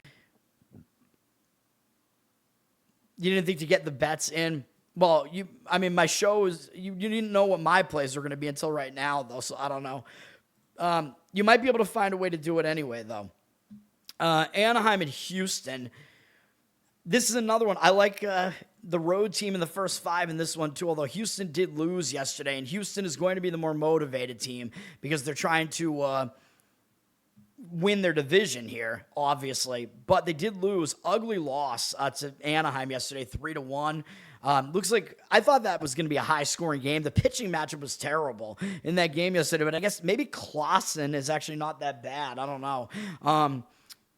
You didn't think to get the bets in? Well, my show is, you didn't know what my plays were going to be until right now, though, so I don't know. You might be able to find a way to do it anyway, though. Anaheim and Houston. This is another one. I like the road team in the first 5 in this one, too, although Houston did lose yesterday, and Houston is going to be the more motivated team because they're trying to win their division here, obviously. But they did lose. Ugly loss to Anaheim yesterday, 3-1. Looks like I thought that was going to be a high-scoring game. The pitching matchup was terrible in that game yesterday, but I guess maybe Clausen is actually not that bad. I don't know.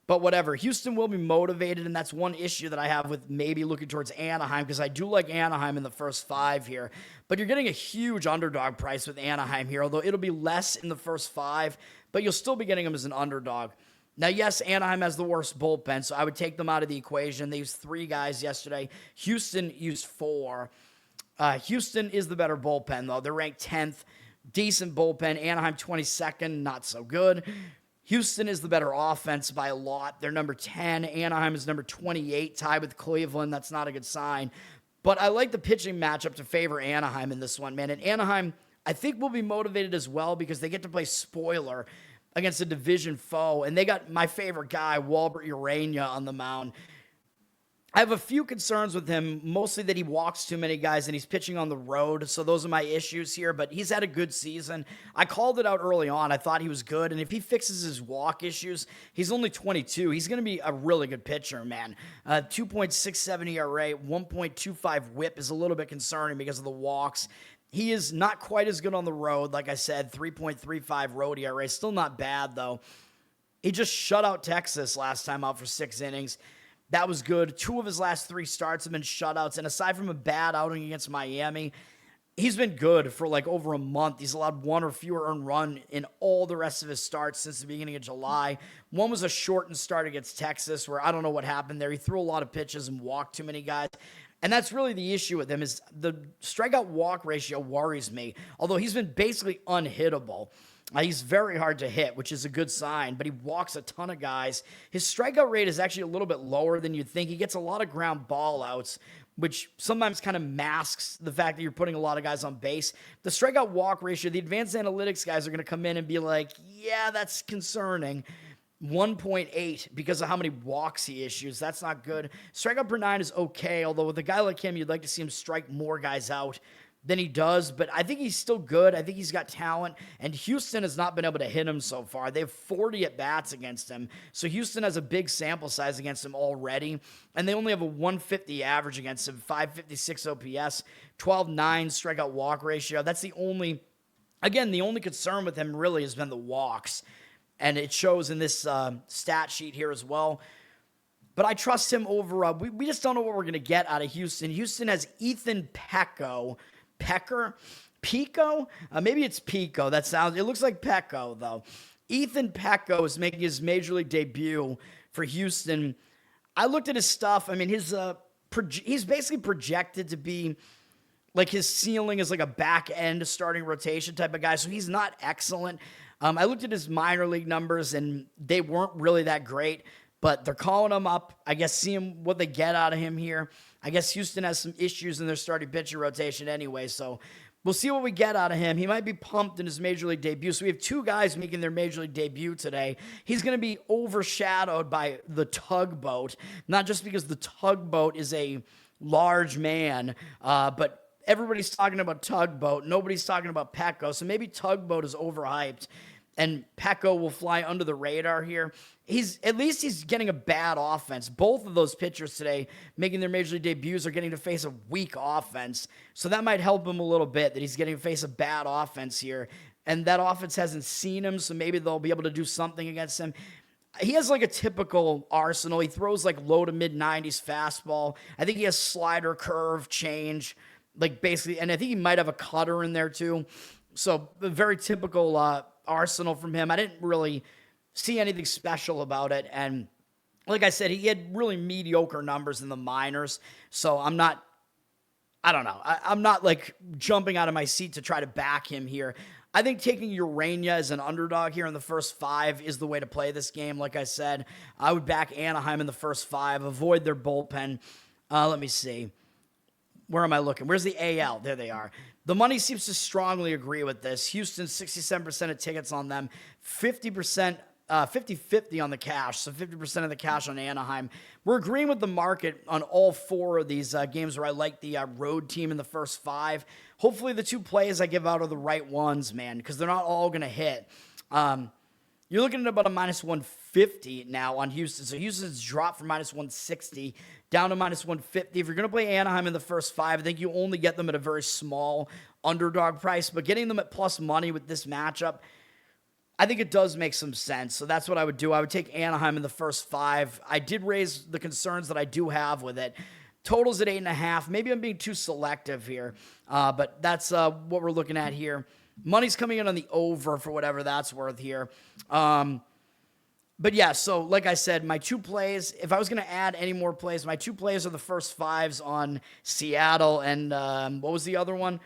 But whatever. Houston will be motivated, and that's one issue that I have with maybe looking towards Anaheim, because I do like Anaheim in the first 5 here. But you're getting a huge underdog price with Anaheim here, although it'll be less in the first 5, but you'll still be getting them as an underdog. Now, yes, Anaheim has the worst bullpen, so I would take them out of the equation. They used 3 guys yesterday. Houston used 4. Houston is the better bullpen, though. They're ranked 10th. Decent bullpen. Anaheim 22nd, not so good. Houston is the better offense by a lot. They're number 10. Anaheim is number 28, tied with Cleveland. That's not a good sign. But I like the pitching matchup to favor Anaheim in this one, man. And Anaheim, I think, will be motivated as well because they get to play spoiler against a division foe. And they got my favorite guy, Walbert Urania, on the mound. I have a few concerns with him, mostly that he walks too many guys and he's pitching on the road. So those are my issues here, but he's had a good season. I called it out early on. I thought he was good. And if he fixes his walk issues, he's only 22. He's going to be a really good pitcher, man. 2.67 ERA, 1.25 whip is a little bit concerning because of the walks. He is not quite as good on the road. Like I said, 3.35 road ERA. Still not bad, though. He just shut out Texas last time out for 6 innings. That was good. 2 of his last 3 starts have been shutouts. And aside from a bad outing against Miami, he's been good for like over a month. He's allowed 1 or fewer earned run in all the rest of his starts since the beginning of July. One was a shortened start against Texas where I don't know what happened there. He threw a lot of pitches and walked too many guys. And that's really the issue with him is the strikeout walk ratio worries me. Although he's been basically unhittable. He's very hard to hit, which is a good sign, but he walks a ton of guys. His strikeout rate is actually a little bit lower than you'd think. He gets a lot of ground ball outs, which sometimes kind of masks the fact that you're putting a lot of guys on base. The strikeout walk ratio, the advanced analytics guys are going to come in and be like, yeah, that's concerning. 1.8 because of how many walks he issues. That's not good. Strikeout per 9 is okay, although with a guy like him, you'd like to see him strike more guys out than he does, but I think he's still good. I think he's got talent, and Houston has not been able to hit him so far. They have 40 at-bats against him, so Houston has a big sample size against him already, and they only have a 150 average against him, 556 OPS, 12.9 strikeout walk ratio. That's the only concern with him really has been the walks, and it shows in this stat sheet here as well. But I trust him over. We just don't know what we're going to get out of Houston. Houston has Ethan Pico? Maybe it's Pico. It looks like Pecco, though. Ethan Pecco is making his major league debut for Houston. I looked at his stuff. I mean, he's basically projected to be like his ceiling is like a back end starting rotation type of guy. So he's not excellent. I looked at his minor league numbers and they weren't really that great, but they're calling him up. I guess seeing what they get out of him here. I guess Houston has some issues in their starting pitcher rotation anyway, so we'll see what we get out of him. He might be pumped in his major league debut. So we have 2 guys making their major league debut today. He's going to be overshadowed by the Tugboat, not just because the Tugboat is a large man, but everybody's talking about Tugboat. Nobody's talking about Pecco, so maybe Tugboat is overhyped. And Pecco will fly under the radar here. At least he's getting a bad offense. Both of those pitchers today making their major league debuts are getting to face a weak offense. So that might help him a little bit that he's getting to face a bad offense here. And that offense hasn't seen him, so maybe they'll be able to do something against him. He has like a typical arsenal. He throws like low to mid-90s fastball. I think he has slider, curve, change, like basically, and I think he might have a cutter in there too. So a very typical arsenal from him. I didn't really see anything special about it. And like I said, he had really mediocre numbers in the minors. So I'm not like jumping out of my seat to try to back him here. I think taking Urania as an underdog here in the first 5 is the way to play this game. Like I said, I would back Anaheim in the first 5, avoid their bullpen. Let me see. Where am I looking? Where's the AL? There they are. The money seems to strongly agree with this. Houston, 67% of tickets on them, 50%, 50-50 on the cash, so 50% of the cash on Anaheim. We're agreeing with the market on all 4 of these games where I like the road team in the first 5. Hopefully the 2 plays I give out are the right ones, man, because they're not all going to hit. You're looking at about a minus 150 now on Houston. So Houston's dropped from minus 160 down to minus 150. If you're going to play Anaheim in the first 5, I think you only get them at a very small underdog price. But getting them at plus money with this matchup, I think it does make some sense. So that's what I would do. I would take Anaheim in the first 5. I did raise the concerns that I do have with it. Totals at 8.5. Maybe I'm being too selective here. But that's what we're looking at here. Money's coming in on the over for whatever that's worth here. But yeah, so like I said, my 2 plays, if I was going to add any more plays, my 2 plays are the first 5s on Seattle and what was the other one?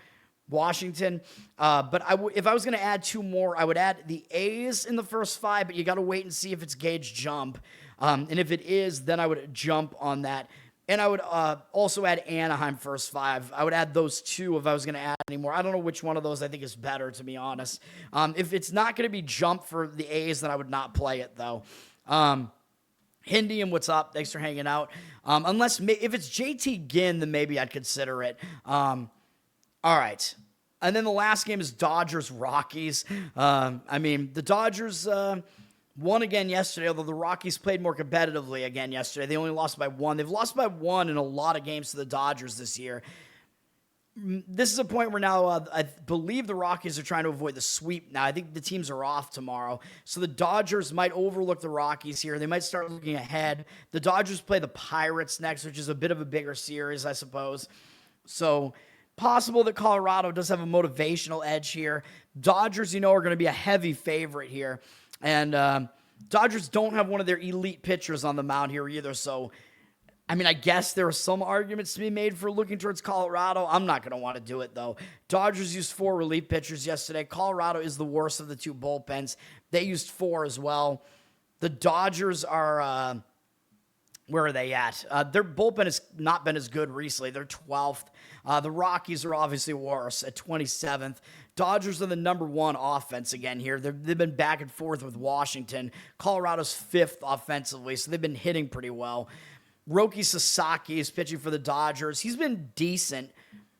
Washington. But if I was going to add 2 more, I would add the A's in the first 5, but you got to wait and see if it's Gage Jump. And if it is, then I would jump on that. And I would also add Anaheim first 5. I would add those 2 if I was going to add any more. I don't know which one of those I think is better, to be honest. If it's not going to be Jump for the A's, then I would not play it, though. Hindi and what's up? Thanks for hanging out. If it's JT Ginn, then maybe I'd consider it. All right. And then the last game is Dodgers-Rockies. The Dodgers won again yesterday, although the Rockies played more competitively again yesterday. They only lost by 1. They've lost by 1 in a lot of games to the Dodgers this year. this is a point where now I believe the Rockies are trying to avoid the sweep now. I think the teams are off tomorrow. So the Dodgers might overlook the Rockies here. They might start looking ahead. The Dodgers play the Pirates next, which is a bit of a bigger series, I suppose. So possible that Colorado does have a motivational edge here. Dodgers, are going to be a heavy favorite here. And Dodgers don't have one of their elite pitchers on the mound here either. So I guess there are some arguments to be made for looking towards Colorado. I'm not going to want to do it, though. Dodgers used 4 relief pitchers yesterday. Colorado is the worst of the 2 bullpens. They used 4 as well. The Dodgers are, where are they at? Their bullpen has not been as good recently. They're 12th. The Rockies are obviously worse at 27th. Dodgers are the number 1 offense again here. They've been back and forth with Washington. Colorado's 5th offensively, so they've been hitting pretty well. Roki Sasaki is pitching for the Dodgers. He's been decent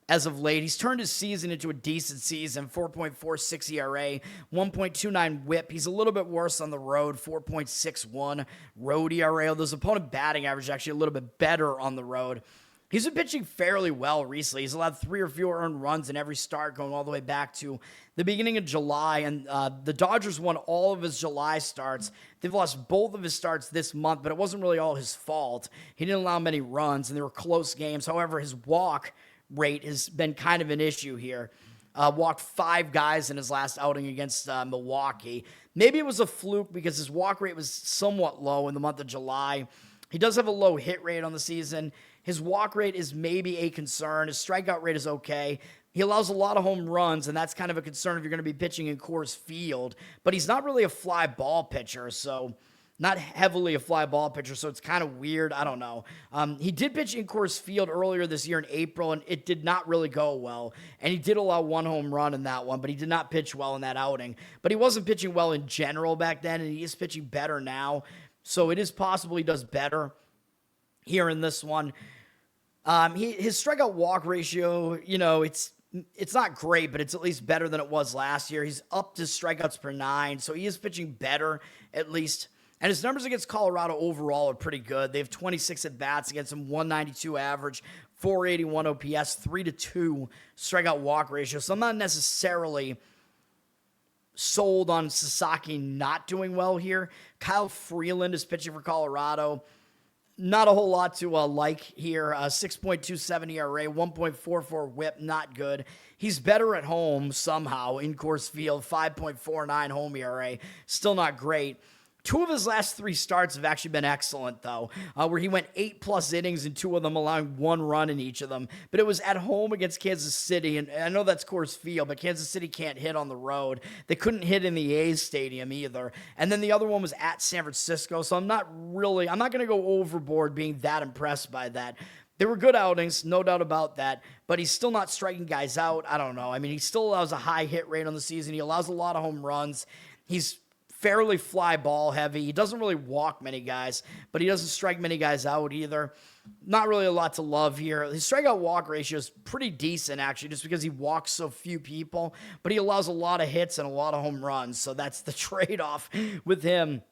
as of late. He's turned his season into a decent season, 4.46 ERA, 1.29 whip. He's a little bit worse on the road, 4.61 road ERA. His opponent batting average is actually a little bit better on the road. He's been pitching fairly well recently. He's allowed 3 or fewer earned runs in every start going all the way back to the beginning of July. And the Dodgers won all of his July starts. They've lost both of his starts this month, but it wasn't really all his fault. He didn't allow many runs, and they were close games. However, his walk rate has been kind of an issue here. Walked 5 guys in his last outing against Milwaukee. Maybe it was a fluke because his walk rate was somewhat low in the month of July. He does have a low hit rate on the season. His walk rate is maybe a concern. His strikeout rate is okay. He allows a lot of home runs, and that's kind of a concern if you're going to be pitching in Coors Field. But he's not really a fly ball pitcher, so not heavily a fly ball pitcher, so it's kind of weird. I don't know. He did pitch in Coors Field earlier this year in April, and it did not really go well. And he did allow 1 home run in that one, but he did not pitch well in that outing. But he wasn't pitching well in general back then, and he is pitching better now. So it is possible he does better here in this one. His strikeout walk ratio, it's not great, but it's at least better than it was last year. He's up to strikeouts per 9, so he is pitching better at least. And his numbers against Colorado overall are pretty good. They have 26 at-bats against him, 192 average, 481 OPS, 3-2 strikeout walk ratio. So I'm not necessarily sold on Sasaki not doing well here. Kyle Freeland is pitching for Colorado. Not a whole lot to like here. 6.27 ERA, 1.44 whip, not good. He's better at home somehow in Coors Field, 5.49 home ERA, still not great. 2 of his last 3 starts have actually been excellent, though, where he went 8+ innings in 2 of them, allowing 1 run in each of them. But it was at home against Kansas City, and I know that's Coors Field, but Kansas City can't hit on the road. They couldn't hit in the A's stadium either. And then the other one was at San Francisco, so I'm not going to go overboard being that impressed by that. They were good outings, no doubt about that, but he's still not striking guys out. I don't know. He still allows a high hit rate on the season. He allows a lot of home runs. He's fairly fly ball heavy. He doesn't really walk many guys, but he doesn't strike many guys out either. Not really a lot to love here. His strikeout walk ratio is pretty decent, actually, just because he walks so few people, but he allows a lot of hits and a lot of home runs, so that's the trade-off with him.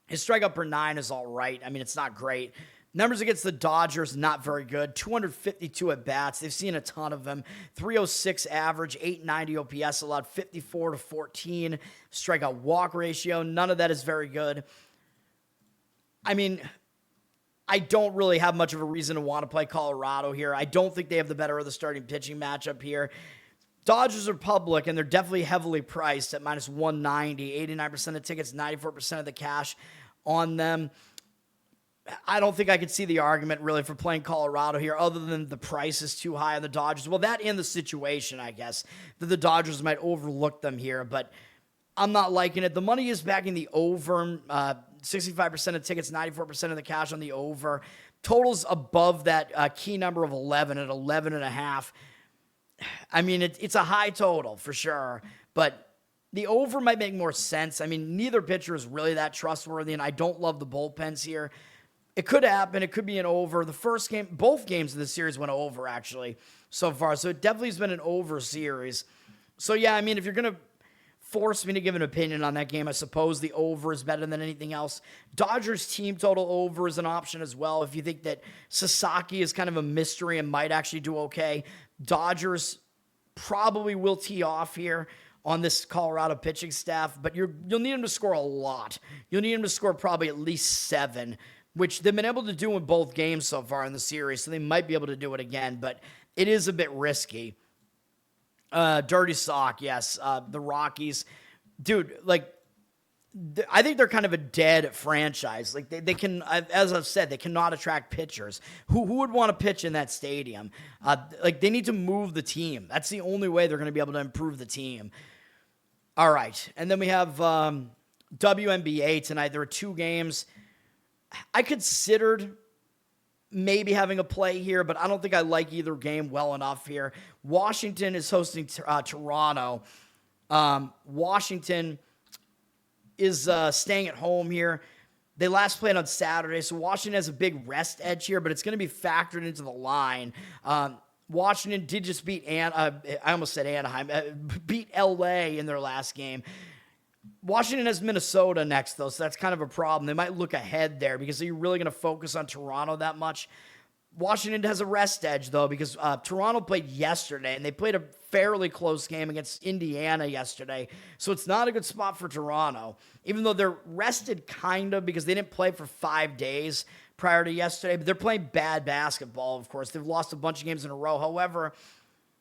His strikeout per 9 is all right. It's not great. Numbers against the Dodgers, not very good. 252 at-bats. They've seen a ton of them. 306 average, 890 OPS, allowed 54-14. Strikeout walk ratio, none of that is very good. I don't really have much of a reason to want to play Colorado here. I don't think they have the better of the starting pitching matchup here. Dodgers are public, and they're definitely heavily priced at minus 190. 89% of tickets, 94% of the cash on them. I don't think I could see the argument really for playing Colorado here other than the price is too high on the Dodgers. Well, that and the situation, I guess, that the Dodgers might overlook them here, but I'm not liking it. The money is backing the over, 65% of tickets, 94% of the cash on the over. Totals above that key number of 11 at 11.5. It's a high total for sure, but the over might make more sense. Neither pitcher is really that trustworthy, and I don't love the bullpens here. It could happen. It could be an over. The first game, both games of the series went over, actually, so far. So it definitely has been an over series. So, yeah, if you're going to force me to give an opinion on that game, I suppose the over is better than anything else. Dodgers team total over is an option as well if you think that Sasaki is kind of a mystery and might actually do okay. Dodgers probably will tee off here on this Colorado pitching staff, but you'll need them to score a lot. You'll need them to score probably at least 7, which they've been able to do in both games so far in the series, so they might be able to do it again, but it is a bit risky. Dirty sock, yes. The Rockies. Dude, like, I think they're kind of a dead franchise. Like, they can, as I've said, they cannot attract pitchers. Who would want to pitch in that stadium? Like, they need to move the team. That's the only way they're going to be able to improve the team. All right. And then we have WNBA tonight. There are 2 games. I considered maybe having a play here, but I don't think I like either game well enough here. Washington is hosting Toronto. Washington is staying at home here. They last played on Saturday, so Washington has a big rest edge here, but it's going to be factored into the line. Washington did just beat I almost said Anaheim, beat LA in their last game. Washington has Minnesota next, though, so that's kind of a problem. They might look ahead there because are you really going to focus on Toronto that much? Washington has a rest edge, though, because Toronto played yesterday, and they played a fairly close game against Indiana yesterday, so it's not a good spot for Toronto, even though they're rested kind of because they didn't play for 5 days prior to yesterday, but they're playing bad basketball, of course. They've lost a bunch of games in a row. However,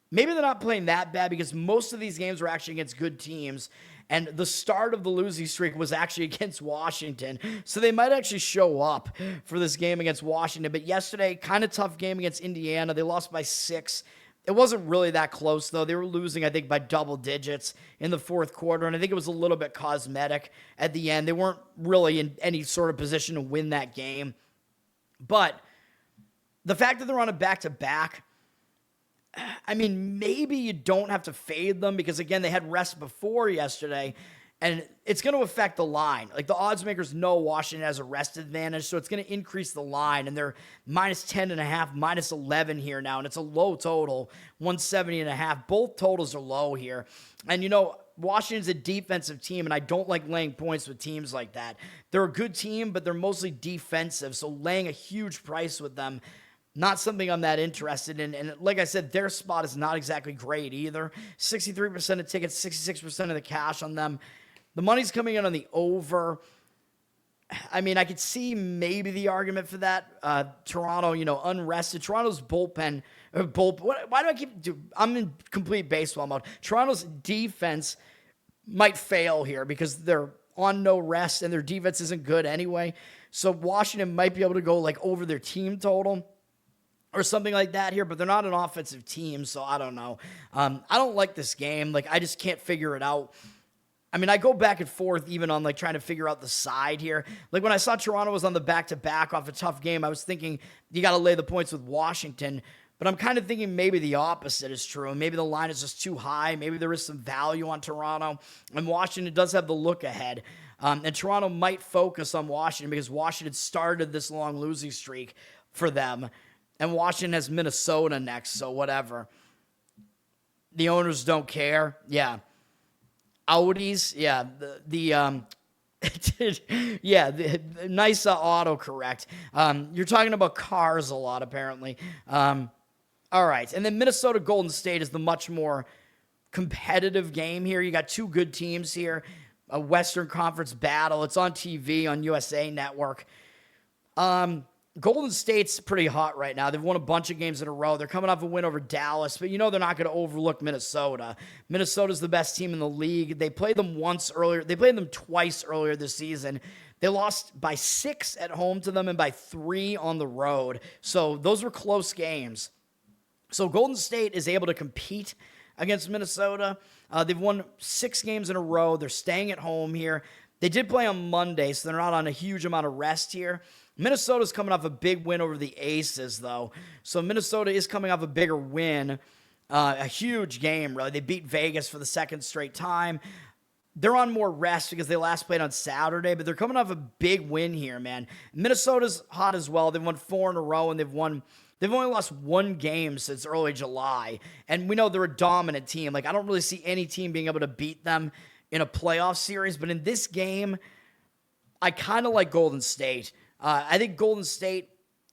maybe they're not playing that bad because most of these games were actually against good teams, and the start of the losing streak was actually against Washington. So they might actually show up for this game against Washington. But yesterday, kind of tough game against Indiana. They lost by 6. It wasn't really that close, though. They were losing, I think, by double digits in the fourth quarter. And I think it was a little bit cosmetic at the end. They weren't really in any sort of position to win that game. But the fact that they're on a back-to-back, I mean, maybe you don't have to fade them because, again, they had rest before yesterday, and it's going to affect the line. Like, the odds makers know Washington has a rest advantage, so it's going to increase the line, and they're minus 10.5, minus 11 here now, and it's a low total, 170.5. Both totals are low here. And, you know, Washington's a defensive team, and I don't like laying points with teams like that. They're a good team, but they're mostly defensive, so laying a huge price with them, not something I'm that interested in. And like I said, their spot is not exactly great either. 63% of tickets, 66% of the cash on them. The money's coming in on the over. I mean, I could see maybe the argument for that. Toronto, you know, unrested. Toronto's bullpen. Why do I keep... I'm in complete baseball mode. Toronto's defense might fail here because they're on no rest and their defense isn't good anyway. So Washington might be able to go like over their team total or something like that here, but they're not an offensive team, so I don't know. I don't like this game. Like, I just can't figure it out. I mean, I go back and forth even on, like, trying to figure out the side here. Like, when I saw Toronto was on the back-to-back off a tough game, I was thinking you got to lay the points with Washington, but I'm kind of thinking maybe the opposite is true. Maybe the line is just too high. Maybe there is some value on Toronto, and Washington does have the look ahead. And Toronto might focus on Washington because Washington started this long losing streak for them. And Washington has Minnesota next, so whatever. The owners don't care. Yeah. Audis, yeah. The nice autocorrect. You're talking about cars a lot, apparently. All right. And then Minnesota Golden State is the much more competitive game here. You got 2 good teams here. A Western Conference battle. It's on TV on USA Network. Golden State's pretty hot right now. They've won a bunch of games in a row. They're coming off a win over Dallas, but you know they're not going to overlook Minnesota. Minnesota's the best team in the league. They played them once earlier. They played them twice earlier this season. They lost by 6 at home to them and by 3 on the road. So those were close games. So Golden State is able to compete against Minnesota. They've won 6 games in a row. They're staying at home here. They did play on Monday, so they're not on a huge amount of rest here. Minnesota's coming off a big win over the Aces, though. So Minnesota is coming off a bigger win. A huge game, really. They beat Vegas for the 2nd straight time. They're on more rest because they last played on Saturday, but they're coming off a big win here, man. Minnesota's hot as well. They've won 4 in a row, and they've only lost 1 game since early July. And we know they're a dominant team. Like, I don't really see any team being able to beat them in a playoff series. But in this game, I kind of like Golden State. I think Golden State,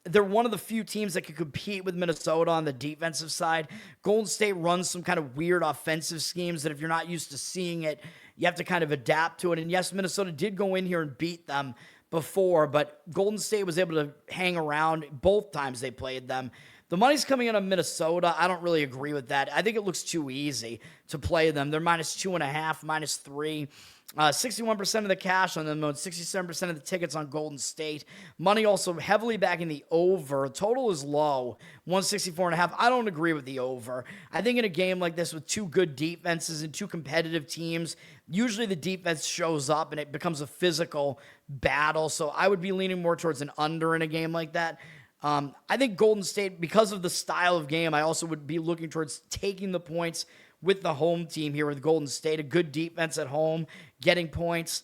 they're one of the few teams that can compete with Minnesota on the defensive side. Golden State runs some kind of weird offensive schemes that if you're not used to seeing it, you have to kind of adapt to it. And yes, Minnesota did go in here and beat them before, but Golden State was able to hang around both times they played them. The money's coming in on Minnesota. I don't really agree with that. I think it looks too easy to play them. They're -2.5, -3. 61% of the cash on them, 67% of the tickets on Golden State. Money also heavily backing the over. Total is low, 164.5. I don't agree with the over. I think in a game like this with two good defenses and two competitive teams, usually the defense shows up and it becomes a physical battle. So I would be leaning more towards an under in a game like that. I think Golden State, because of the style of game, I also would be looking towards taking the points with the home team here with Golden State. A good defense at home, getting points.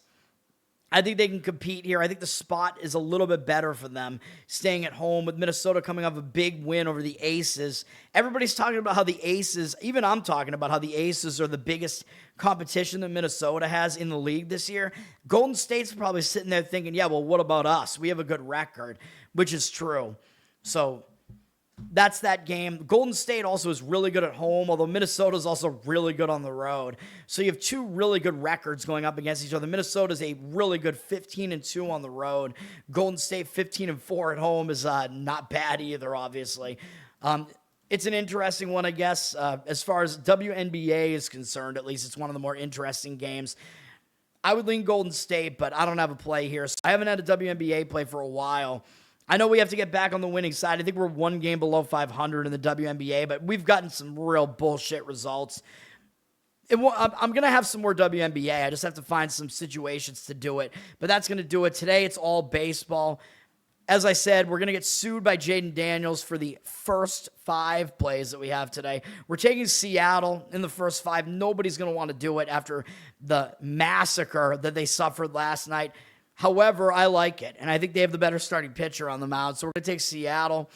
I think they can compete here. I think the spot is a little bit better for them staying at home with Minnesota coming off a big win over the Aces. Everybody's talking about how the Aces, even I'm talking about how the Aces are the biggest competition that Minnesota has in the league this year. Golden State's probably sitting there thinking, yeah, well, what about us? We have a good record, which is true. So that's that game. Golden State also is really good at home, although Minnesota's also really good on the road. So you have two really good records going up against each other. Minnesota's a really good 15-2 on the road. Golden State 15-4 at home is not bad either, obviously. It's an interesting one, I guess. As far as WNBA is concerned, at least it's one of the more interesting games. I would lean Golden State, but I don't have a play here. So I haven't had a WNBA play for a while. I know we have to get back on the winning side. I think we're one game below 500 in the WNBA, but we've gotten some real bullshit results. I'm going to have some more WNBA. I just have to find some situations to do it. But that's going to do it. Today, it's all baseball. As I said, we're going to get sued by Jayden Daniels for the first 5 plays that we have today. We're taking Seattle in the first 5. Nobody's going to want to do it after the massacre that they suffered last night. However, I like it, and I think they have the better starting pitcher on the mound. So we're going to take Seattle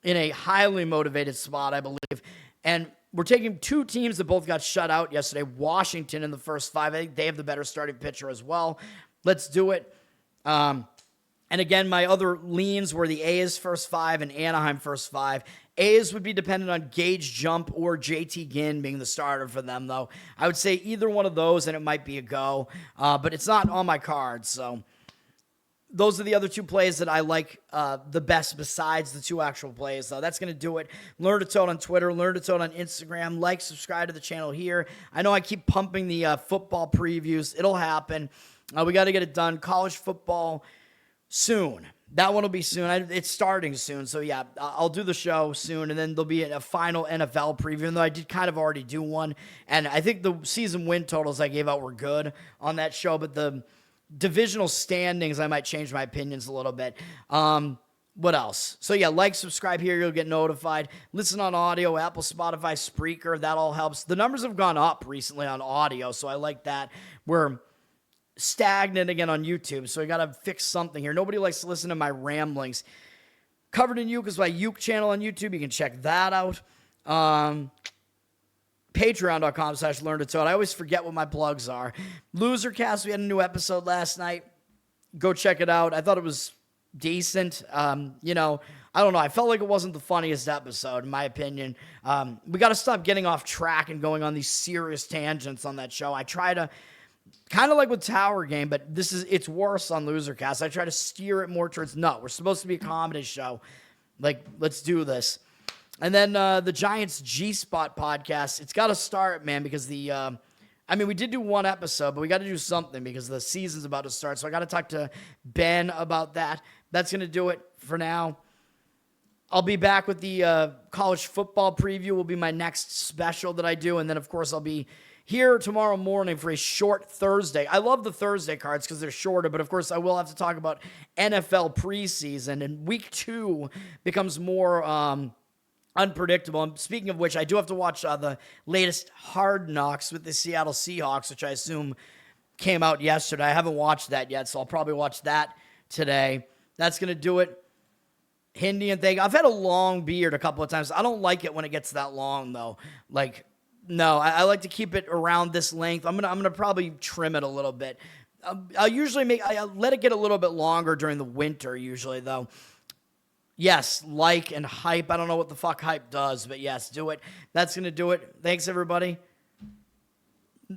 in a highly motivated spot, I believe. And we're taking 2 teams that both got shut out yesterday. Washington in the first 5. I think they have the better starting pitcher as well. Let's do it. And again, my other leans were the A's first 5 and Anaheim first 5. A's would be dependent on Gage Jump or JT Ginn being the starter for them, though. I would say either one of those, and it might be a go. But it's not on my cards, so those are the other 2 plays that I like the best besides the 2 actual plays, though. That's going to do it. Learn to Toad on Twitter. Learn to Toad on Instagram. Like, subscribe to the channel here. I know I keep pumping the football previews. It'll happen. We got to get it done. College football soon. That one will be soon. It's starting soon. So, yeah, I'll do the show soon, and then there'll be a final NFL preview, even though I did kind of already do one. And I think the season win totals I gave out were good on that show, but the divisional standings, I might change my opinions a little bit. What else? So, yeah, like, subscribe here. You'll get notified. Listen on audio, Apple, Spotify, Spreaker. That all helps. The numbers have gone up recently on audio, so I like that. We're stagnant again on YouTube, so I got to fix something here. Nobody likes to listen to my ramblings. Covered in Uke is my Uke channel on YouTube. You can check that out. Patreon.com/LearnToToad. I always forget what my plugs are. Losercast, we had a new episode last night. Go check it out. I thought it was decent. I don't know. I felt like it wasn't the funniest episode, in my opinion. We got to stop getting off track and going on these serious tangents on that show. I try to, kind of like with Tower Game, but it's worse on Losercast. I try to steer it more towards, no, we're supposed to be a comedy show. Like, let's do this. And then the Giants G-Spot podcast, it's got to start, man, because we did do one episode, but we got to do something because the season's about to start. So I got to talk to Ben about that. That's going to do it for now. I'll be back with the college football preview will be my next special that I do. And then, of course, I'll be here tomorrow morning for a short Thursday. I love the Thursday cards because they're shorter, but, of course, I will have to talk about NFL preseason. And week 2 becomes more unpredictable. And speaking of which, I do have to watch the latest Hard Knocks with the Seattle Seahawks, which I assume came out yesterday. I haven't watched that yet, so I'll probably watch that today. That's going to do it. Indian thing. I've had a long beard a couple of times. I don't like it when it gets that long, though. Like, no, I like to keep it around this length. I'm gonna probably trim it a little bit. I'll usually I let it get a little bit longer during the winter, usually, though. Yes, like and hype. I don't know what the fuck hype does, but yes, do it. That's going to do it. Thanks, everybody.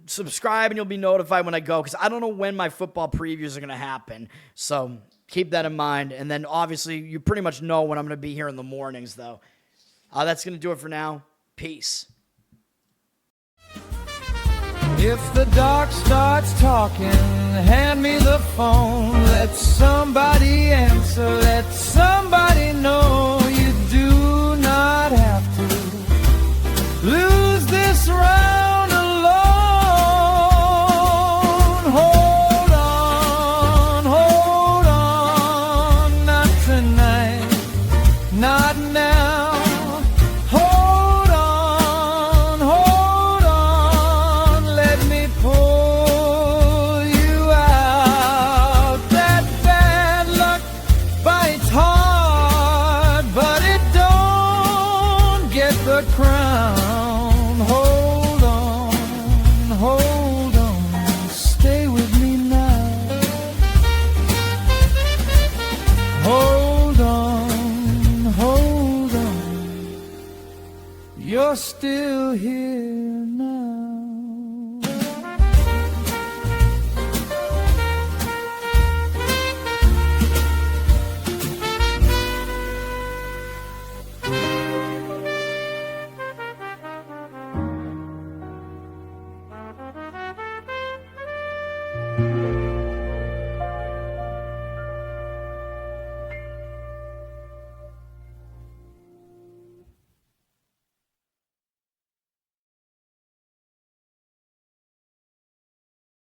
Subscribe and you'll be notified when I go, because I don't know when my football previews are going to happen. So keep that in mind. And then obviously you pretty much know when I'm going to be here in the mornings, though. That's going to do it for now. Peace. If the dog starts talking, hand me the phone. Let somebody answer, let somebody know. You do not have to lose this round alone. Hold on, not tonight, not now. Crown, hold on, stay with me now. Hold on, you're still here.